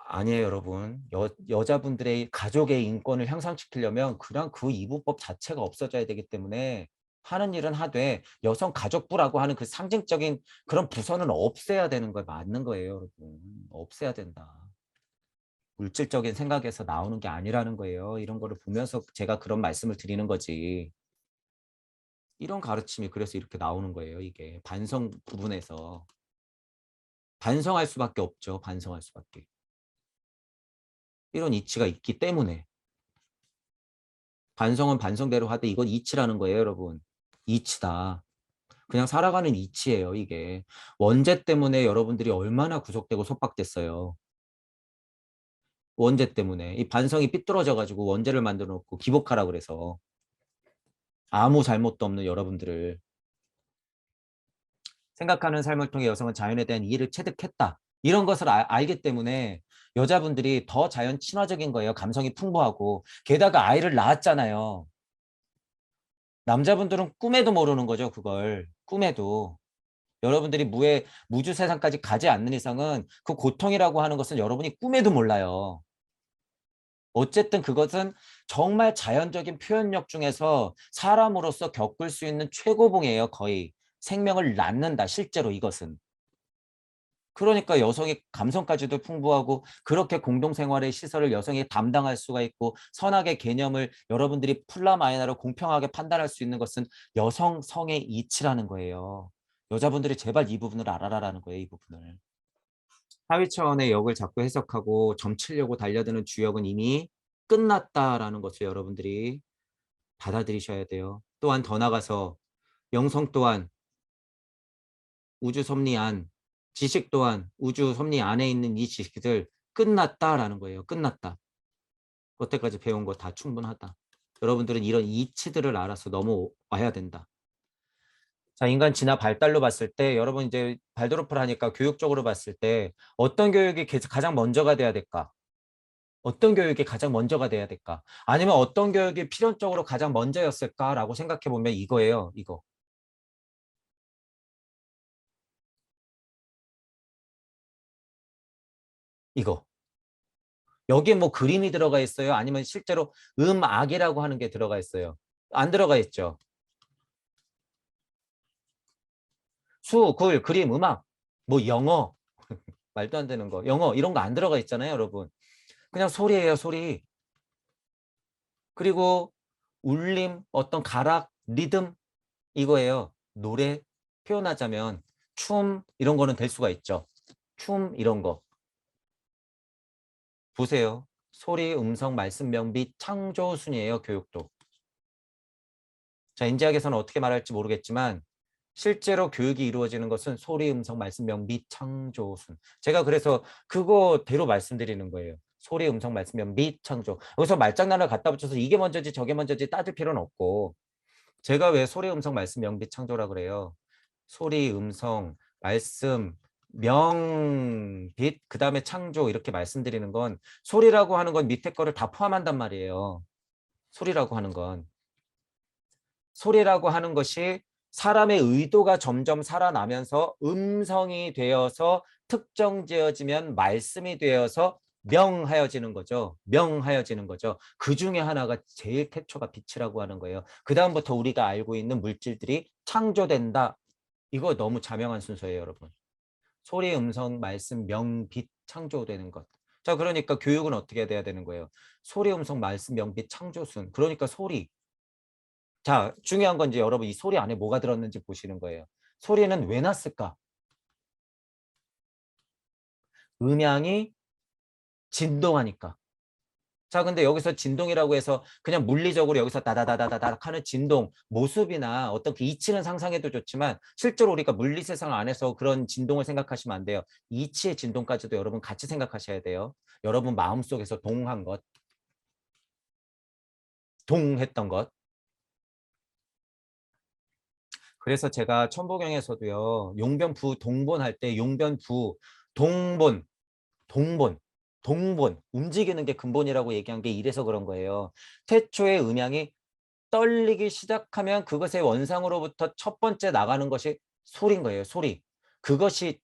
아니에요 여러분. 여자분들의 가족의 인권을 향상시키려면 그냥 그 이부법 자체가 없어져야 되기 때문에 하는 일은 하되 여성가족부라고 하는 그 상징적인 그런 부서는 없애야 되는 거 맞는 거예요 여러분. 없애야 된다. 물질적인 생각에서 나오는 게 아니라는 거예요. 이런 거를 보면서 제가 그런 말씀을 드리는 거지. 이런 가르침이 그래서 이렇게 나오는 거예요. 이게 반성 부분에서. 반성할 수밖에 없죠. 반성할 수밖에. 이런 이치가 있기 때문에. 반성은 반성대로 하되 이건 이치라는 거예요. 여러분. 이치다. 그냥 살아가는 이치예요. 이게. 원죄 때문에 여러분들이 얼마나 구속되고 속박됐어요. 원죄 때문에. 이 반성이 삐뚤어져 가지고 원죄를 만들어 놓고 기복하라 그래서. 아무 잘못도 없는 여러분들을 생각하는 삶을 통해 여성은 자연에 대한 이해를 체득했다. 이런 것을 알기 때문에 여자분들이 더 자연 친화적인 거예요. 감성이 풍부하고. 게다가 아이를 낳았잖아요. 남자분들은 꿈에도 모르는 거죠. 그걸. 꿈에도. 여러분들이 무주 세상까지 가지 않는 이상은 그 고통이라고 하는 것은 여러분이 꿈에도 몰라요. 어쨌든 그것은 정말 자연적인 표현력 중에서 사람으로서 겪을 수 있는 최고봉이에요. 거의. 생명을 낳는다. 실제로 이것은. 그러니까 여성의 감성까지도 풍부하고 그렇게 공동생활의 시설을 여성이 담당할 수가 있고 선악의 개념을 여러분들이 플라마이나로 공평하게 판단할 수 있는 것은 여성성의 이치라는 거예요. 여자분들이 제발 이 부분을 알아라라는 거예요. 이 부분을. 하위 차원의 역을 자꾸 해석하고 점치려고 달려드는 주역은 이미 끝났다라는 것을 여러분들이 받아들이셔야 돼요. 또한 더 나가서 영성 또한 우주 섭리 안, 지식 또한 우주 섭리 안에 있는 이 지식들 끝났다라는 거예요. 끝났다. 여태까지 배운 거 다 충분하다. 여러분들은 이런 이치들을 알아서 넘어와야 된다. 자, 인간 진화 발달로 봤을 때 여러분 이제 발도르프를 하니까 교육적으로 봤을 때 어떤 교육이 가장 먼저가 돼야 될까? 어떤 교육이 가장 먼저가 돼야 될까? 아니면 어떤 교육이 필연적으로 가장 먼저였을까라고 생각해 보면 이거예요. 이거. 여기에 뭐 그림이 들어가 있어요? 아니면 실제로 음악이라고 하는 게 들어가 있어요? 안 들어가 있죠. 수, 글, 그림, 음악, 뭐 영어, 말도 안 되는 거, 영어 이런 거 안 들어가 있잖아요, 여러분. 그냥 소리예요, 소리. 그리고 울림, 어떤 가락, 리듬 이거예요. 노래 표현하자면 춤 이런 거는 될 수가 있죠. 춤 이런 거. 보세요. 소리, 음성, 말씀, 명비, 창조 순이에요, 교육도. 자, 인지학에서는 어떻게 말할지 모르겠지만 실제로 교육이 이루어지는 것은 소리, 음성, 말씀, 명비, 창조 순. 제가 그래서 그거대로 말씀드리는 거예요. 소리, 음성, 말씀, 명비, 창조. 여기서 말장난을 갖다 붙여서 이게 먼저지 저게 먼저지 따질 필요는 없고 제가 왜 소리, 음성, 말씀, 명비, 창조라 그래요. 소리, 음성, 말씀, 명, 빛, 그 다음에 창조 이렇게 말씀드리는 건 소리라고 하는 건 밑에 거를 다 포함한단 말이에요. 소리라고 하는 건. 소리라고 하는 것이 사람의 의도가 점점 살아나면서 음성이 되어서 특정지어지면 말씀이 되어서 명하여지는 거죠. 명하여지는 거죠. 그 중에 하나가 제일 태초가 빛이라고 하는 거예요. 그 다음부터 우리가 알고 있는 물질들이 창조된다. 이거 너무 자명한 순서예요, 여러분. 소리, 음성, 말씀, 명, 빛 창조되는 것. 자, 그러니까 교육은 어떻게 돼야 되는 거예요? 소리, 음성, 말씀, 명, 빛 창조순. 그러니까 소리. 자, 중요한 건 이제 여러분 이 소리 안에 뭐가 들었는지 보시는 거예요. 소리는 왜 났을까? 음향이 진동하니까. 자, 근데 여기서 진동이라고 해서 그냥 물리적으로 여기서 다다다다다닥 하는 진동, 모습이나 어떤 그 이치는 상상해도 좋지만 실제로 우리가 물리 세상 안에서 그런 진동을 생각하시면 안 돼요. 이치의 진동까지도 여러분 같이 생각하셔야 돼요. 여러분 마음속에서 동한 것, 동했던 것. 그래서 제가 천부경에서도요. 용변부 동본 할 때 용변부 동본 동본, 동본, 움직이는 게 근본이라고 얘기한 게 이래서 그런 거예요. 태초의 음향이 떨리기 시작하면 그것의 원상으로부터 첫 번째 나가는 것이 소리인 거예요. 소리. 그것이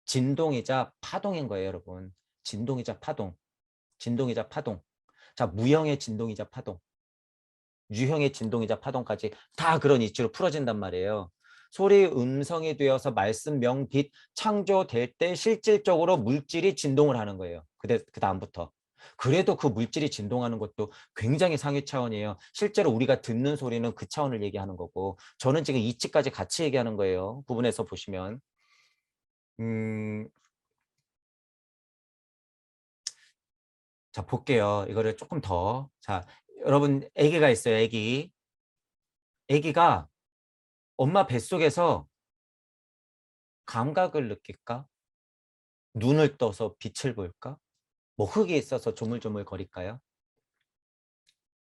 진동이자 파동인 거예요, 여러분. 진동이자 파동. 진동이자 파동. 자, 무형의 진동이자 파동. 유형의 진동이자 파동까지 다 그런 이치로 풀어진단 말이에요. 소리 음성이 되어서 말씀 명빛 창조될 때 실질적으로 물질이 진동을 하는 거예요. 그 다음부터. 그래도 그 물질이 진동하는 것도 굉장히 상위 차원이에요. 실제로 우리가 듣는 소리는 그 차원을 얘기하는 거고 저는 지금 이치까지 같이 얘기하는 거예요. 부분에서 보시면. 음, 자 볼게요. 이거를 조금 더. 자, 여러분 아기가 있어요. 아기. 아기가 엄마 뱃속에서 감각을 느낄까? 눈을 떠서 빛을 볼까? 뭐 흙이 있어서 조물조물 거릴까요?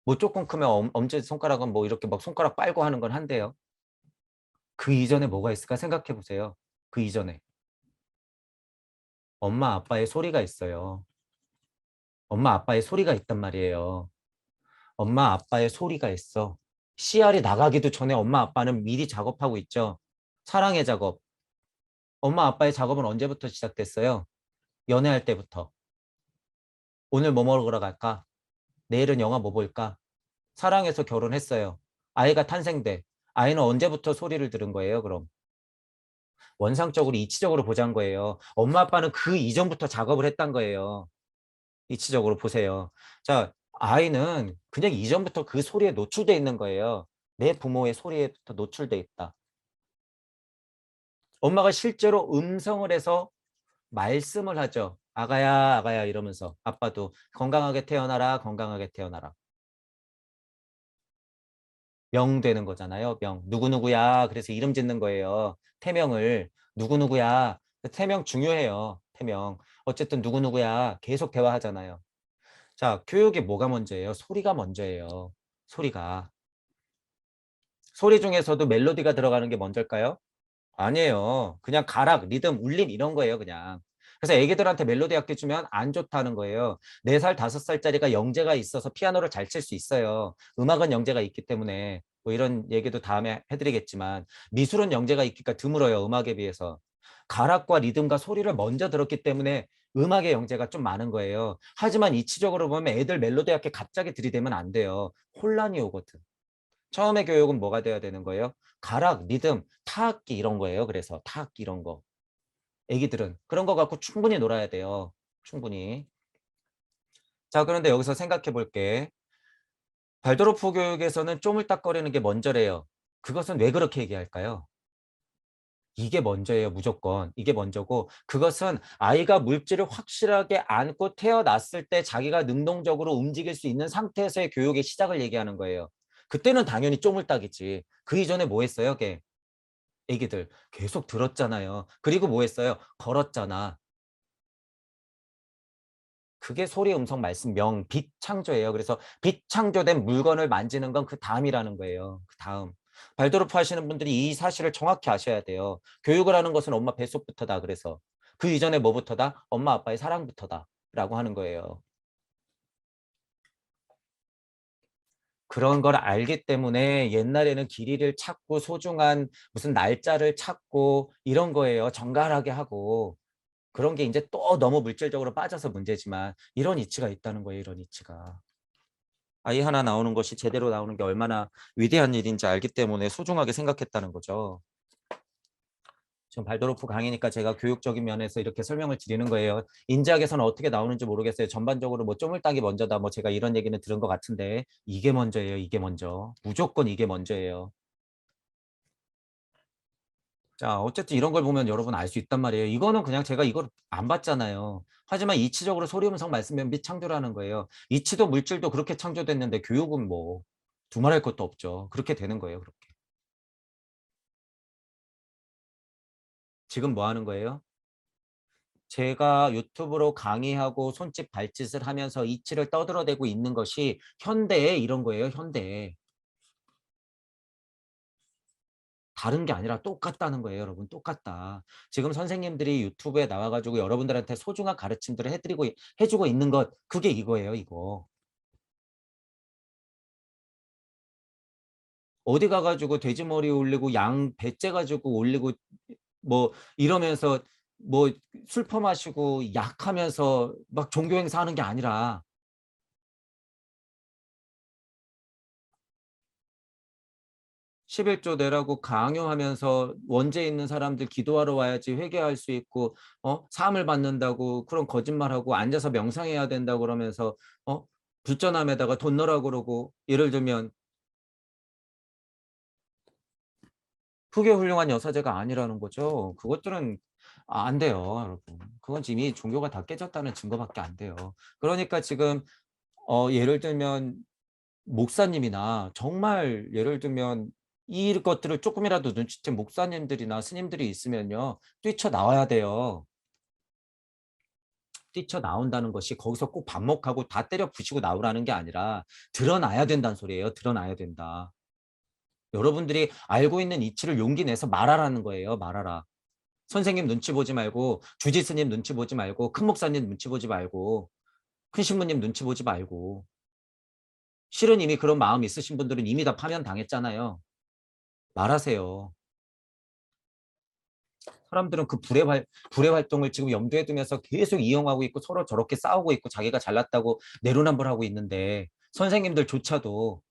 뭐 조금 크면 엄지손가락은 뭐 이렇게 막 손가락 빨고 하는 건 한데요. 그 이전에 뭐가 있을까 생각해 보세요. 그 이전에 엄마 아빠의 소리가 있어요. 엄마 아빠의 소리가 있단 말이에요. 엄마 아빠의 소리가 있어. 씨알이 나가기도 전에 엄마 아빠는 미리 작업하고 있죠. 사랑의 작업. 엄마 아빠의 작업은 언제부터 시작됐어요? 연애할 때부터. 오늘 뭐 먹으러 갈까? 내일은 영화 뭐 볼까? 사랑해서 결혼했어요. 아이가 탄생돼. 아이는 언제부터 소리를 들은 거예요, 그럼? 원상적으로 이치적으로 보자는 거예요. 엄마 아빠는 그 이전부터 작업을 했단 거예요. 이치적으로 보세요. 자, 아이는 그냥 이전부터 그 소리에 노출돼 있는 거예요. 내 부모의 소리에부터 노출돼 있다. 엄마가 실제로 음성을 해서 말씀을 하죠. 아가야, 아가야 이러면서 아빠도 건강하게 태어나라, 건강하게 태어나라. 명 되는 거잖아요. 명. 누구누구야. 그래서 이름 짓는 거예요. 태명을. 누구누구야. 태명 중요해요. 태명. 어쨌든 누구누구야. 계속 대화하잖아요. 자, 교육이 뭐가 먼저예요? 소리가 먼저예요. 소리가. 소리 중에서도 멜로디가 들어가는 게 먼저일까요? 아니에요. 그냥 가락, 리듬, 울림 이런 거예요, 그냥. 그래서 애기들한테 멜로디 악기 주면 안 좋다는 거예요. 4살, 5살짜리가 영재가 있어서 피아노를 잘 칠 수 있어요. 음악은 영재가 있기 때문에 뭐 이런 얘기도 다음에 해드리겠지만 미술은 영재가 있기가 드물어요, 음악에 비해서. 가락과 리듬과 소리를 먼저 들었기 때문에 음악의 영재가 좀 많은 거예요. 하지만 이치적으로 보면 애들 멜로디 학교 갑자기 들이대면 안 돼요. 혼란이 오거든. 처음에 교육은 뭐가 돼야 되는 거예요? 가락, 리듬, 타악기 이런 거예요. 그래서 타악기 이런 거. 애기들은 그런 거 갖고 충분히 놀아야 돼요. 충분히. 자, 그런데 여기서 생각해 볼게. 발도르프 교육에서는 쪼물딱거리는 게 먼저래요. 그것은 왜 그렇게 얘기할까요? 이게 먼저예요, 무조건. 이게 먼저고, 그것은 아이가 물질을 확실하게 안고 태어났을 때 자기가 능동적으로 움직일 수 있는 상태에서의 교육의 시작을 얘기하는 거예요. 그때는 당연히 쪼물딱이지. 그 이전에 뭐 했어요, 걔? 애기들 계속 들었잖아요. 그리고 뭐 했어요? 걸었잖아. 그게 소리, 음성, 말씀, 명, 빛 창조예요. 그래서 빛 창조된 물건을 만지는 건 그 다음이라는 거예요. 그 다음. 발도르프 하시는 분들이 이 사실을 정확히 아셔야 돼요. 교육을 하는 것은 엄마 뱃속부터다. 그래서 그 이전에 뭐부터다? 엄마 아빠의 사랑부터다. 라고 하는 거예요. 그런 걸 알기 때문에 옛날에는 길이를 찾고 소중한 무슨 날짜를 찾고 이런 거예요. 정갈하게 하고. 그런 게 이제 또 너무 물질적으로 빠져서 문제지만 이런 이치가 있다는 거예요. 이런 이치가. 아이 하나 나오는 것이 제대로 나오는 게 얼마나 위대한 일인지 알기 때문에 소중하게 생각했다는 거죠. 지금 발도르프 강의니까 제가 교육적인 면에서 이렇게 설명을 드리는 거예요. 인지학에서는 어떻게 나오는지 모르겠어요. 전반적으로 뭐 쪼물딱이 먼저다 뭐 제가 이런 얘기는 들은 것 같은데 이게 먼저예요. 이게 먼저. 무조건 이게 먼저예요. 자, 어쨌든 이런 걸 보면 여러분 알 수 있단 말이에요. 이거는 그냥 제가 이걸 안 봤잖아요. 하지만 이치적으로 소리, 음성, 말씀, 변비 창조라는 거예요. 이치도 물질도 그렇게 창조됐는데 교육은 뭐 두말할 것도 없죠. 그렇게 되는 거예요. 그렇게. 지금 뭐 하는 거예요? 제가 유튜브로 강의하고 손짓 발짓을 하면서 이치를 떠들어대고 있는 것이 현대에 이런 거예요. 현대에. 다른 게 아니라 똑같다는 거예요, 여러분. 똑같다. 지금 선생님들이 유튜브에 나와가지고 여러분들한테 소중한 가르침들을 해주고 있는 것, 그게 이거예요, 이거. 어디 가가지고 돼지머리 올리고 양 배째 가지고 올리고 뭐 이러면서 뭐 술 퍼마시고 약하면서 막 종교 행사하는 게 아니라 11조 내라고 강요하면서 원죄 있는 사람들 기도하러 와야지 회개할 수 있고 사함을 받는다고 그런 거짓말하고 앉아서 명상해야 된다고 그러면서 불전함에다가 돈 넣으라고 그러고 예를 들면 그게 훌륭한 여사제가 아니라는 거죠. 그것들은 안 돼요, 여러분. 그건 이미 종교가 다 깨졌다는 증거밖에 안 돼요. 그러니까 지금 예를 들면 목사님이나 정말 예를 들면 이 것들을 조금이라도 눈치챈 목사님들이나 스님들이 있으면요. 뛰쳐나와야 돼요. 뛰쳐나온다는 것이 거기서 꼭 반목하고 다 때려 부시고 나오라는 게 아니라 드러나야 된다는 소리예요. 드러나야 된다. 여러분들이 알고 있는 이치를 용기 내서 말하라는 거예요. 말하라. 선생님 눈치 보지 말고 주지스님 눈치 보지 말고 큰 목사님 눈치 보지 말고 큰 신부님 눈치 보지 말고 실은 이미 그런 마음 있으신 분들은 이미 다 파면 당했잖아요. 말하세요. 사람들은 그 불의 활동을 지금 염두에 두면서 계속 이용하고 있고 서로 저렇게 싸우고 있고 자기가 잘났다고 내로남불하고 있는데 선생님들조차도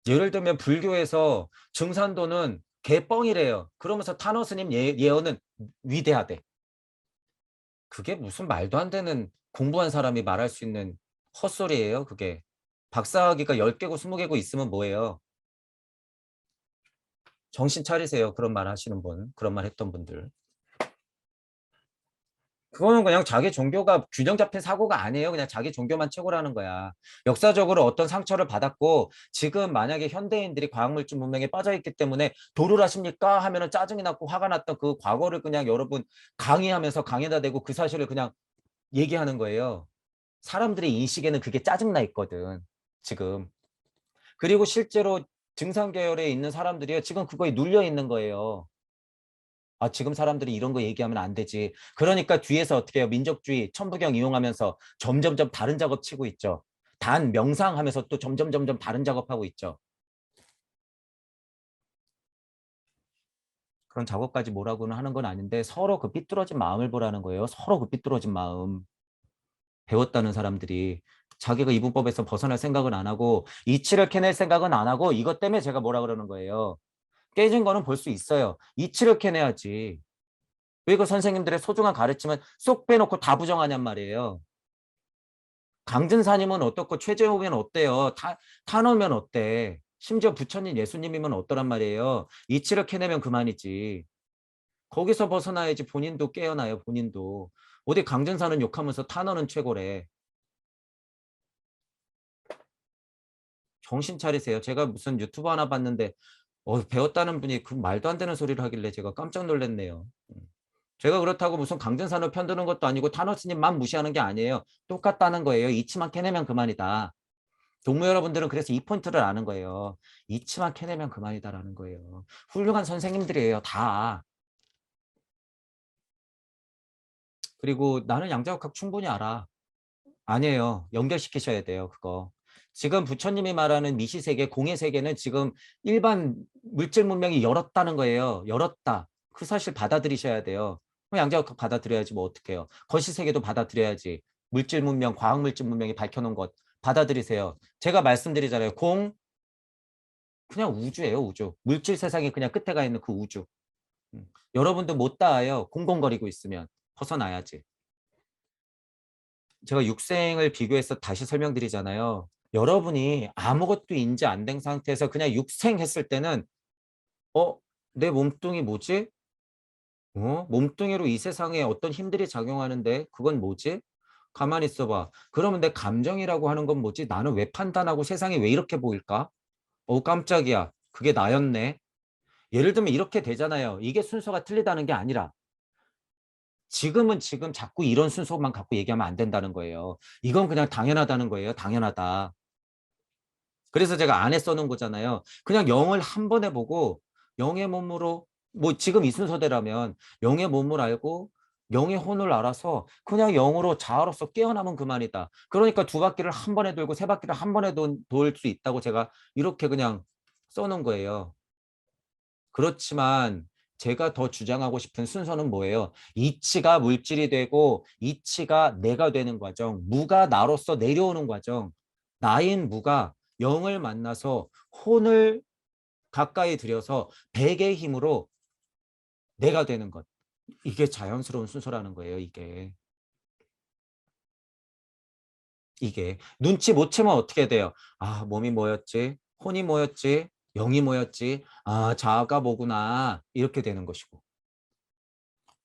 예를 들면 불교에서 증산도는 개뻥이래요. 그러면서 탄호 스님 예언은 위대하대. 그게 무슨 말도 안 되는 공부한 사람이 말할 수 있는 헛소리예요, 그게. 박사학위가 10개고 20개고 있으면 뭐예요? 정신 차리세요. 그런 말 하시는 분, 그런 말 했던 분들. 그거는 그냥 자기 종교가 균형 잡힌 사고가 아니에요. 그냥 자기 종교만 최고라는 거야. 역사적으로 어떤 상처를 받았고 지금 만약에 현대인들이 과학물질 문명에 빠져있기 때문에 도를 하십니까? 하면은 짜증이 났고 화가 났던 그 과거를 그냥 여러분 강의하면서 강에다 대고 그 사실을 그냥 얘기하는 거예요. 사람들의 인식에는 그게 짜증나 있거든. 지금. 그리고 실제로 증상 계열에 있는 사람들이 지금 그거에 눌려 있는 거예요. 아, 지금 사람들이 이런 거 얘기하면 안 되지. 그러니까 뒤에서 어떻게 해요? 민족주의, 천부경 이용하면서 점점점 다른 작업 치고 있죠. 단 명상하면서 또 점점점점 다른 작업하고 있죠. 그런 작업까지 뭐라고는 하는 건 아닌데 서로 그 삐뚤어진 마음을 보라는 거예요. 서로 그 삐뚤어진 마음. 배웠다는 사람들이 자기가 이분법에서 벗어날 생각은 안 하고 이치를 캐낼 생각은 안 하고 이것 때문에 제가 뭐라 그러는 거예요. 깨진 거는 볼 수 있어요. 이치를 캐내야지. 왜 그 선생님들의 소중한 가르침은 쏙 빼놓고 다 부정하냔 말이에요. 강진사님은 어떻고 최재호면 어때요? 타노면 어때? 심지어 부처님 예수님이면 어떠란 말이에요. 이치를 캐내면 그만이지. 거기서 벗어나야지 본인도 깨어나요. 본인도. 어디 강진사는 욕하면서 타노는 최고래. 정신 차리세요. 제가 무슨 유튜브 하나 봤는데 배웠다는 분이 그 말도 안 되는 소리를 하길래 제가 깜짝 놀랐네요. 제가 그렇다고 무슨 강진사를 편드는 것도 아니고 타노스님만 무시하는 게 아니에요. 똑같다는 거예요. 이치만 캐내면 그만이다. 동무 여러분들은 그래서 이 포인트를 아는 거예요. 이치만 캐내면 그만이다라는 거예요. 훌륭한 선생님들이에요. 다. 그리고 나는 양자역학 충분히 알아. 아니에요. 연결시키셔야 돼요. 그거. 지금 부처님이 말하는 미시세계, 공해세계는 지금 일반 물질 문명이 열었다는 거예요. 열었다. 그 사실 받아들이셔야 돼요. 그럼 양자역학 받아들여야지 뭐 어떡해요. 거시세계도 받아들여야지. 물질 문명, 과학물질 문명이 밝혀놓은 것 받아들이세요. 제가 말씀드리잖아요. 공, 그냥 우주예요. 우주. 물질 세상에 그냥 끝에 가 있는 그 우주. 여러분도 못 닿아요. 공공거리고 있으면. 벗어나야지. 제가 육생을 비교해서 다시 설명드리잖아요. 여러분이 아무것도 인지 안 된 상태에서 그냥 육생 했을 때는 어? 내 몸뚱이 뭐지? 몸뚱이로 이 세상에 어떤 힘들이 작용하는데 그건 뭐지? 가만히 있어봐. 그러면 내 감정이라고 하는 건 뭐지? 나는 왜 판단하고 세상이 왜 이렇게 보일까? 깜짝이야. 그게 나였네. 예를 들면 이렇게 되잖아요. 이게 순서가 틀리다는 게 아니라 지금은 지금 자꾸 이런 순서만 갖고 얘기하면 안 된다는 거예요. 이건 그냥 당연하다는 거예요. 당연하다. 그래서 제가 안에 써놓은 거잖아요. 그냥 영을 한 번 해보고 영의 몸으로 뭐 지금 이 순서대라면 영의 몸을 알고 영의 혼을 알아서 그냥 영으로 자아로서 깨어나면 그만이다. 그러니까 두 바퀴를 한 번에 돌고 세 바퀴를 한 번에 돌 수 있다고 제가 이렇게 그냥 써놓은 거예요. 그렇지만 제가 더 주장하고 싶은 순서는 뭐예요? 이치가 물질이 되고 이치가 내가 되는 과정, 무가 나로서 내려오는 과정, 나인 무가 영을 만나서 혼을 가까이 들여서 백의 힘으로 내가 되는 것. 이게 자연스러운 순서라는 거예요, 이게. 이게. 눈치 못 채면 어떻게 돼요? 아, 몸이 뭐였지? 혼이 뭐였지? 영이 뭐였지? 아, 자아가 뭐구나. 이렇게 되는 것이고.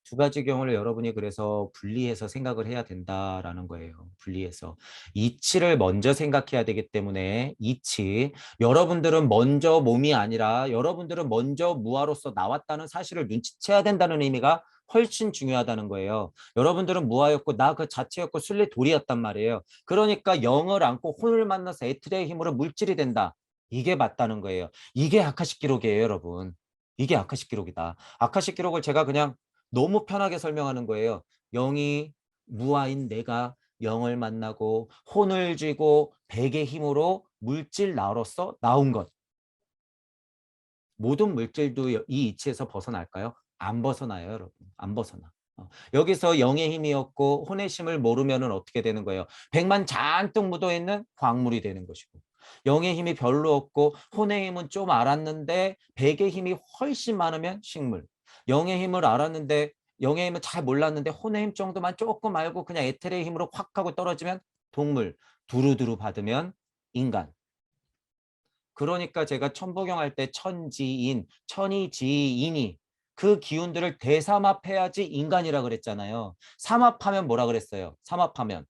두 가지 경우를 여러분이 그래서 분리해서 생각을 해야 된다라는 거예요. 분리해서. 이치를 먼저 생각해야 되기 때문에 이치. 여러분들은 먼저 몸이 아니라 여러분들은 먼저 무아로서 나왔다는 사실을 눈치채야 된다는 의미가 훨씬 중요하다는 거예요. 여러분들은 무아였고 나 그 자체였고 순리 돌이었단 말이에요. 그러니까 영을 안고 혼을 만나서 에트레의 힘으로 물질이 된다. 이게 맞다는 거예요. 이게 아카식 기록이에요, 여러분. 이게 아카식 기록이다. 아카식 기록을 제가 그냥 너무 편하게 설명하는 거예요. 영이 무아인 내가 영을 만나고 혼을 쥐고 백의 힘으로 물질 나로서 나온 것. 모든 물질도 이 이치에서 벗어날까요? 안 벗어나요, 여러분. 안 벗어나. 여기서 영의 힘이었고 혼의 힘을 모르면 어떻게 되는 거예요? 백만 잔뜩 묻어있는 광물이 되는 것이고 영의 힘이 별로 없고 혼의 힘은 좀 알았는데 백의 힘이 훨씬 많으면 식물. 영의 힘을 알았는데 영의 힘은 잘 몰랐는데 혼의 힘 정도만 조금 알고 그냥 에테르의 힘으로 확 하고 떨어지면 동물. 두루두루 받으면 인간. 그러니까 제가 천부경 할 때 천지인, 천이지인이 그 기운들을 대삼합해야지 인간이라 그랬잖아요. 삼합하면 뭐라 그랬어요? 삼합하면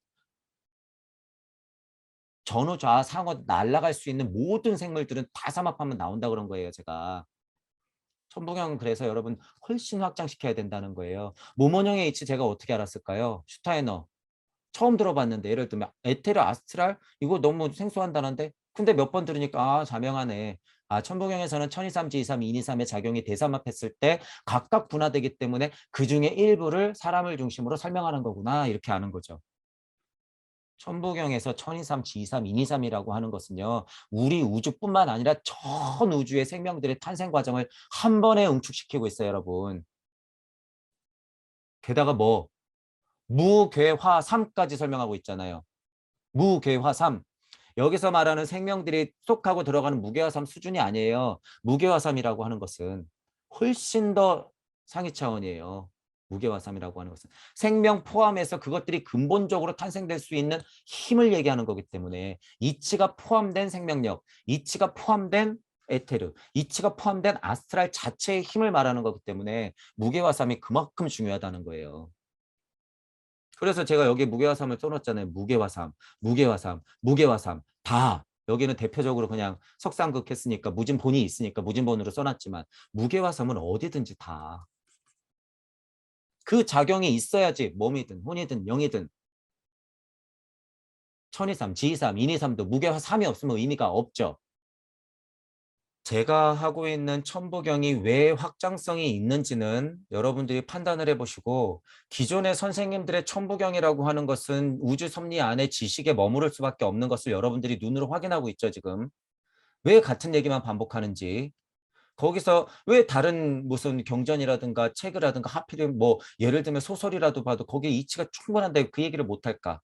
전후 좌 상어 날아갈 수 있는 모든 생물들은 다 삼합하면 나온다 그런 거예요, 제가. 천부경 그래서 여러분 훨씬 확장시켜야 된다는 거예요. 모모뇽의 이치 제가 어떻게 알았을까요? 슈타이너. 처음 들어봤는데 예를 들면 에테르 아스트랄 이거 너무 생소한 단어인데 근데 몇 번 들으니까 아 자명하네. 아 천부경에서는 천이삼지 이삼 인이삼의 작용이 대삼합했을 때 각각 분화되기 때문에 그중에 일부를 사람을 중심으로 설명하는 거구나 이렇게 아는 거죠. 천부경에서 천이삼, 지삼, 인이삼이라고 하는 것은요. 우리 우주뿐만 아니라 전 우주의 생명들의 탄생 과정을 한 번에 응축시키고 있어요, 여러분. 게다가 뭐 무괴화삼까지 설명하고 있잖아요. 무괴화삼. 여기서 말하는 생명들이 쏙하고 들어가는 무괴화삼 수준이 아니에요. 무괴화삼이라고 하는 것은 훨씬 더 상위 차원이에요. 무괴화삼이라고 하는 것은 생명 포함해서 그것들이 근본적으로 탄생될 수 있는 힘을 얘기하는 거기 때문에 이치가 포함된 생명력, 이치가 포함된 에테르, 이치가 포함된 아스트랄 자체의 힘을 말하는 거기 때문에 무괴화삼이 그만큼 중요하다는 거예요. 그래서 제가 여기 무게화삼을 써놨잖아요. 무게화삼, 무게화삼, 무게화삼 다 여기는 대표적으로 그냥 석상극 했으니까 무진본이 있으니까 무진본으로 써놨지만 무게화삼은 어디든지 다 그 작용이 있어야지 몸이든 혼이든 영이든 천이삼, 지이삼, 인이삼도 무게화삼이 없으면 의미가 없죠. 제가 하고 있는 천부경이 왜 확장성이 있는지는 여러분들이 판단을 해보시고 기존의 선생님들의 천부경이라고 하는 것은 우주 섭리 안에 지식에 머무를 수밖에 없는 것을 여러분들이 눈으로 확인하고 있죠, 지금. 왜 같은 얘기만 반복하는지. 거기서 왜 다른 무슨 경전이라든가 책이라든가 하필이면 뭐 예를 들면 소설이라도 봐도 거기에 이치가 충분한데 그 얘기를 못할까?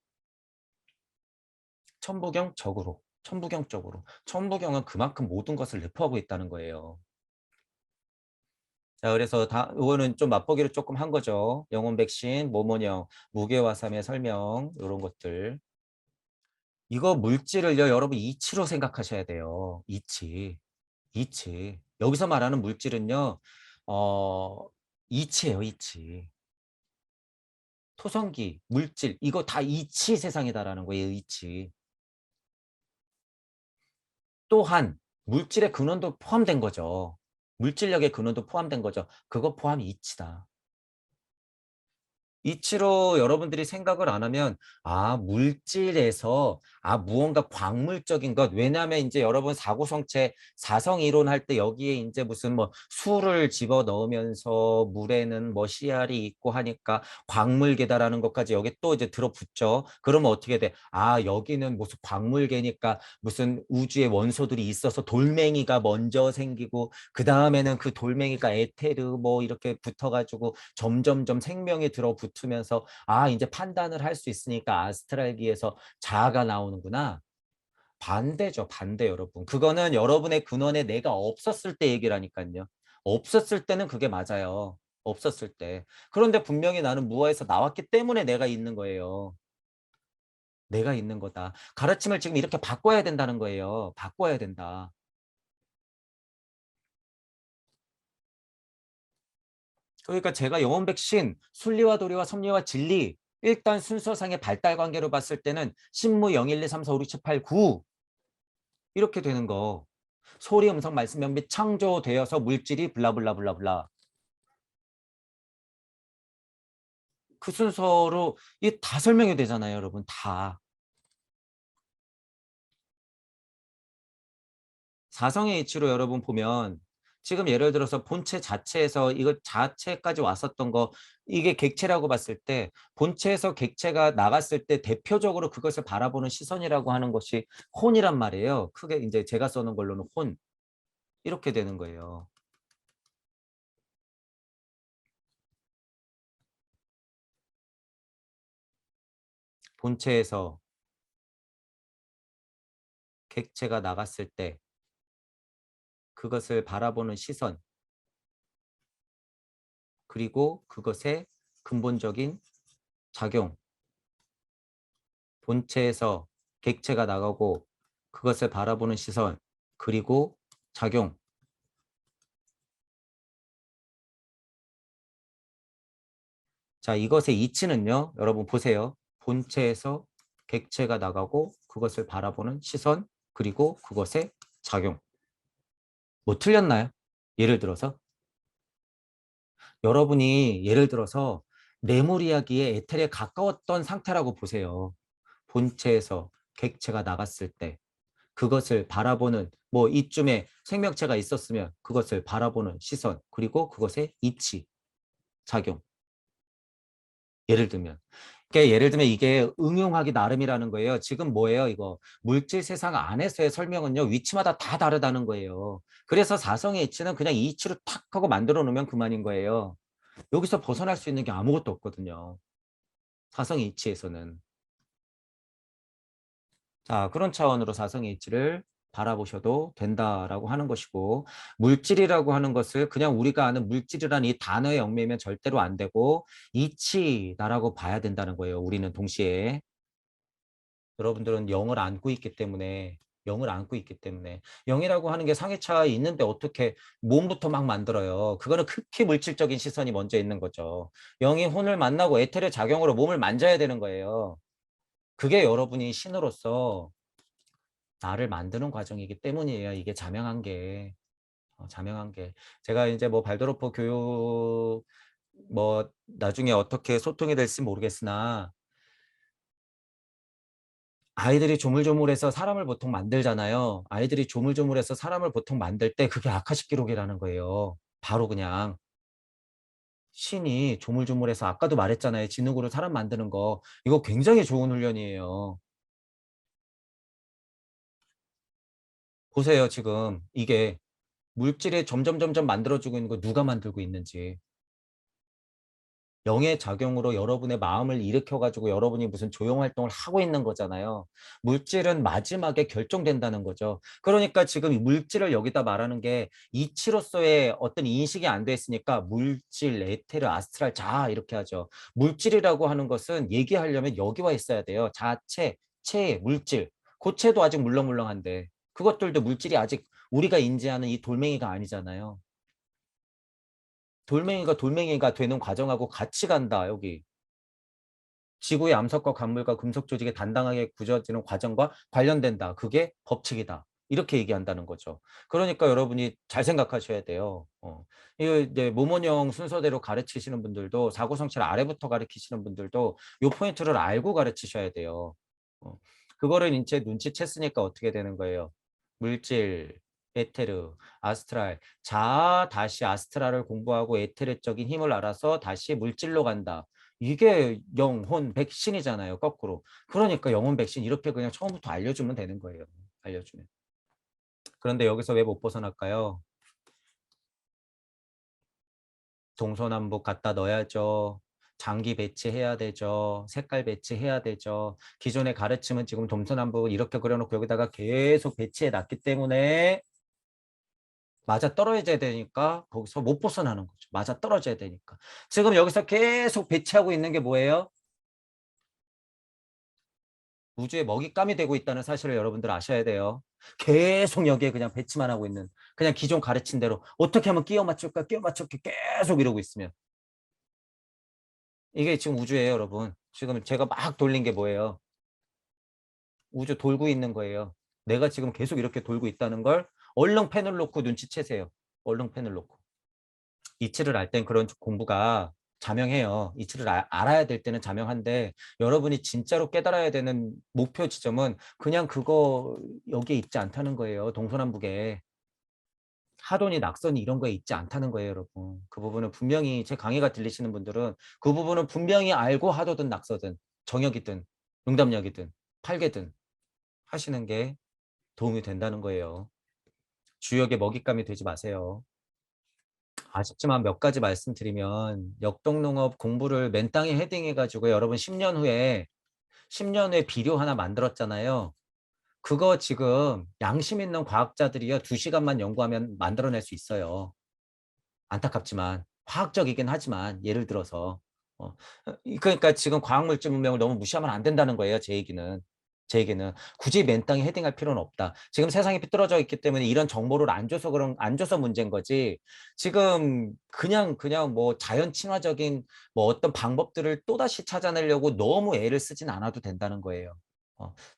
천부경적으로. 천부경적으로. 천부경은 그만큼 모든 것을 내포하고 있다는 거예요. 자, 그래서 이거는 좀 맛보기로 조금 한 거죠. 영혼 백신, 모모령, 무게화삼의 설명, 이런 것들. 이거 물질을요, 여러분 이치로 생각하셔야 돼요. 이치. 이치. 여기서 말하는 물질은요, 어, 이치예요, 이치. 토성기, 물질, 이거 다 이치 세상이다라는 거예요, 이치. 또한 물질의 근원도 포함된 거죠. 물질력의 근원도 포함된 거죠. 그거 포함 이치다. 이치로 여러분들이 생각을 안 하면 물질에서 무언가 광물적인 것 왜냐하면 이제 여러분 사고성체 사성 이론 할 때 여기에 이제 무슨 뭐 수를 집어 넣으면서 물에는 뭐 씨알이 있고 하니까 광물계다라는 것까지 여기 또 이제 들어붙죠. 그러면 어떻게 돼? 여기는 무슨 광물계니까 무슨 우주의 원소들이 있어서 돌멩이가 먼저 생기고 그 다음에는 그 돌멩이가 에테르 뭐 이렇게 붙어가지고 점점점 생명이 들어붙으면서 이제 판단을 할 수 있으니까 아스트랄기에서 자아가 나오는구나. 반대죠. 반대 여러분. 그거는 여러분의 근원에 내가 없었을 때 얘기라니까요. 없었을 때는 그게 맞아요. 없었을 때. 그런데 분명히 나는 무아에서 나왔기 때문에 내가 있는 거예요. 내가 있는 거다. 가르침을 지금 이렇게 바꿔야 된다는 거예요. 바꿔야 된다. 그러니까 제가 영혼 백신, 순리와 도리와 섭리와 진리 일단 순서상의 발달 관계로 봤을 때는 신무 0, 1, 2, 3, 4, 5, 6, 7, 8, 9 이렇게 되는 거. 소리, 음성, 말씀, 명비 창조되어서 물질이 블라블라블라블라. 그 순서로 이게 다 설명이 되잖아요, 여러분. 다. 사성의 이치로 여러분 보면 지금 예를 들어서 본체 자체에서 이거 자체까지 왔었던 거 이게 객체라고 봤을 때 본체에서 객체가 나갔을 때 대표적으로 그것을 바라보는 시선이라고 하는 것이 혼이란 말이에요. 크게 이제 제가 써놓은 걸로는 혼 이렇게 되는 거예요. 본체에서 객체가 나갔을 때 그것을 바라보는 시선 그리고 그것의 근본적인 작용 본체에서 객체가 나가고 그것을 바라보는 시선 그리고 작용 자 이것의 이치는요 여러분 보세요 본체에서 객체가 나가고 그것을 바라보는 시선 그리고 그것의 작용 뭐 틀렸나요? 예를 들어서 여러분이 예를 들어서 뇌물 이야기에 에텔에 가까웠던 상태라고 보세요 본체에서 객체가 나갔을 때 그것을 바라보는 뭐 이쯤에 생명체가 있었으면 그것을 바라보는 시선 그리고 그것의 이치, 작용 예를 들면 그러니까 예를 들면 이게 응용하기 나름이라는 거예요. 지금 뭐예요? 이거 물질 세상 안에서의 설명은요. 위치마다 다 다르다는 거예요. 그래서 사성의 이치는 그냥 이 이치로 탁 하고 만들어 놓으면 그만인 거예요. 여기서 벗어날 수 있는 게 아무것도 없거든요. 사성의 이치에서는. 자, 그런 차원으로 사성의 이치를 바라보셔도 된다라고 하는 것이고, 물질이라고 하는 것을 그냥 우리가 아는 물질이라는 이 단어의 영매면 절대로 안 되고 이치다라고 봐야 된다는 거예요. 우리는 동시에. 여러분들은 영을 안고 있기 때문에, 영을 안고 있기 때문에 영이라고 하는 게 상해차 있는데 어떻게 몸부터 막 만들어요. 그거는 극히 물질적인 시선이 먼저 있는 거죠. 영이 혼을 만나고 에테르 작용으로 몸을 만져야 되는 거예요. 그게 여러분이 신으로서 나를 만드는 과정이기 때문이에요. 이게 자명한 게. 자명한 게. 제가 이제 뭐 발도르프 교육 뭐 나중에 어떻게 소통이 될지 모르겠으나 아이들이 조물조물해서 사람을 보통 만들잖아요. 아이들이 조물조물해서 사람을 보통 만들 때 그게 아카식 기록이라는 거예요. 바로 그냥 신이 조물조물해서 아까도 말했잖아요. 진흙으로 사람 만드는 거. 이거 굉장히 좋은 훈련이에요. 보세요, 지금 이게 물질이 점점 만들어지고 있는 거 누가 만들고 있는지. 영의 작용으로 여러분의 마음을 일으켜가지고 여러분이 무슨 조용 활동을 하고 있는 거잖아요. 물질은 마지막에 결정된다는 거죠. 그러니까 지금 이 물질을 여기다 말하는 게 이치로서의 어떤 인식이 안 돼 있으니까 물질, 에테르, 아스트랄, 자아 이렇게 하죠. 물질이라고 하는 것은 얘기하려면 여기 와 있어야 돼요. 자체, 체, 물질. 고체도 아직 물렁물렁한데 그것들도 물질이 아직 우리가 인지하는 이 돌멩이가 아니잖아요. 돌멩이가 되는 과정하고 같이 간다, 여기. 지구의 암석과 광물과 금속 조직이 단단하게 굳어지는 과정과 관련된다. 그게 법칙이다. 이렇게 얘기한다는 거죠. 그러니까 여러분이 잘 생각하셔야 돼요. 이거 이제 모모형 순서대로 가르치시는 분들도 사고성체를 아래부터 가르치시는 분들도 요 포인트를 알고 가르치셔야 돼요. 어, 그거를 이제 눈치챘으니까 어떻게 되는 거예요? 물질, 에테르, 아스트랄, 자아 다시 아스트랄을 공부하고 에테르적인 힘을 알아서 다시 물질로 간다. 이게 영혼 백신이잖아요. 거꾸로. 그러니까 영혼 백신 이렇게 그냥 처음부터 알려주면 되는 거예요. 알려주면. 그런데 여기서 왜 못 벗어날까요? 동서남북 갖다 넣어야죠. 장기 배치해야 되죠. 색깔 배치해야 되죠. 기존의 가르침은 지금 동서남북을 이렇게 그려놓고 여기다가 계속 배치해 놨기 때문에 맞아 떨어져야 되니까 거기서 못 벗어나는 거죠. 맞아 떨어져야 되니까. 지금 여기서 계속 배치하고 있는 게 뭐예요? 우주에 먹잇감이 되고 있다는 사실을 여러분들 아셔야 돼요. 계속 여기에 그냥 배치만 하고 있는 그냥 기존 가르친 대로 어떻게 하면 끼워 맞출까 끼워 맞출게 계속 이러고 있으면 이게 지금 우주예요, 여러분. 지금 제가 막 돌린 게 뭐예요? 우주 돌고 있는 거예요. 내가 지금 계속 이렇게 돌고 있다는 걸 얼른 펜을 놓고 눈치채세요. 얼른 펜을 놓고. 이치를 알 땐 그런 공부가 자명해요. 이치를 알아야 될 때는 자명한데 여러분이 진짜로 깨달아야 되는 목표 지점은 그냥 그거 여기에 있지 않다는 거예요. 동서남북에. 하돈이 낙선이 이런 거에 있지 않다는 거예요, 여러분. 그 부분은 분명히 제 강의가 들리시는 분들은 그 부분은 분명히 알고 하도든 낙서든 정역이든 농담역이든 팔개든 하시는 게 도움이 된다는 거예요. 주역의 먹잇감이 되지 마세요. 아쉽지만 몇 가지 말씀드리면 역동농업 공부를 맨땅에 헤딩해가지고 여러분 10년 후에 비료 하나 만들었잖아요. 그거 지금 양심 있는 과학자들이요 2시간만 연구하면 만들어낼 수 있어요. 안타깝지만 화학적이긴 하지만 예를 들어서 어, 그러니까 지금 과학물질 문명을 너무 무시하면 안 된다는 거예요. 제 얘기는 굳이 맨 땅에 헤딩할 필요는 없다. 지금 세상이 삐뚤어져 있기 때문에 이런 정보를 안 줘서 문제인 거지. 지금 그냥 뭐 자연 친화적인 뭐 어떤 방법들을 또다시 찾아내려고 너무 애를 쓰진 않아도 된다는 거예요.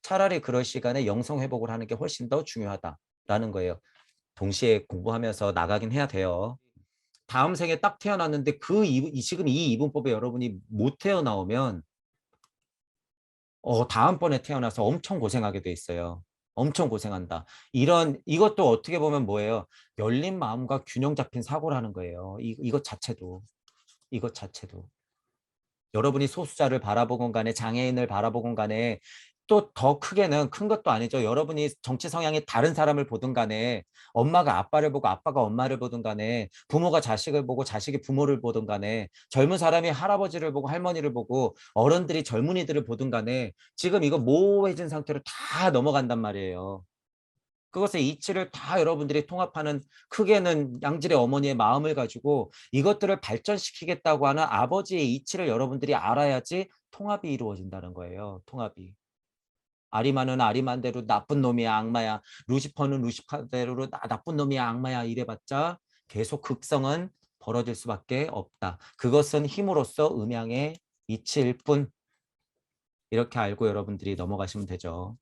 차라리 그럴 시간에 영성 회복을 하는 게 훨씬 더 중요하다라는 거예요. 동시에 공부하면서 나가긴 해야 돼요. 다음 생에 딱 태어났는데 지금 이 이분법에 여러분이 못 태어나오면 다음번에 태어나서 엄청 고생하게 돼 있어요. 엄청 고생한다. 이것도 어떻게 보면 뭐예요? 열린 마음과 균형 잡힌 사고라는 거예요. 이것 자체도. 이것 자체도. 여러분이 소수자를 바라보건 간에 장애인을 바라보건 간에 또 더 크게는 큰 것도 아니죠. 여러분이 정치 성향이 다른 사람을 보든 간에 엄마가 아빠를 보고 아빠가 엄마를 보든 간에 부모가 자식을 보고 자식이 부모를 보든 간에 젊은 사람이 할아버지를 보고 할머니를 보고 어른들이 젊은이들을 보든 간에 지금 이거 모호해진 상태로 다 넘어간단 말이에요. 그것의 이치를 다 여러분들이 통합하는 크게는 양질의 어머니의 마음을 가지고 이것들을 발전시키겠다고 하는 아버지의 이치를 여러분들이 알아야지 통합이 이루어진다는 거예요. 통합이. 아리마는 아리만대로 나쁜 놈이야 악마야. 루시퍼는 루시퍼대로 나쁜 놈이야 악마야 이래봤자 계속 극성은 벌어질 수밖에 없다. 그것은 힘으로써 음양의 이치일 뿐. 이렇게 알고 여러분들이 넘어가시면 되죠.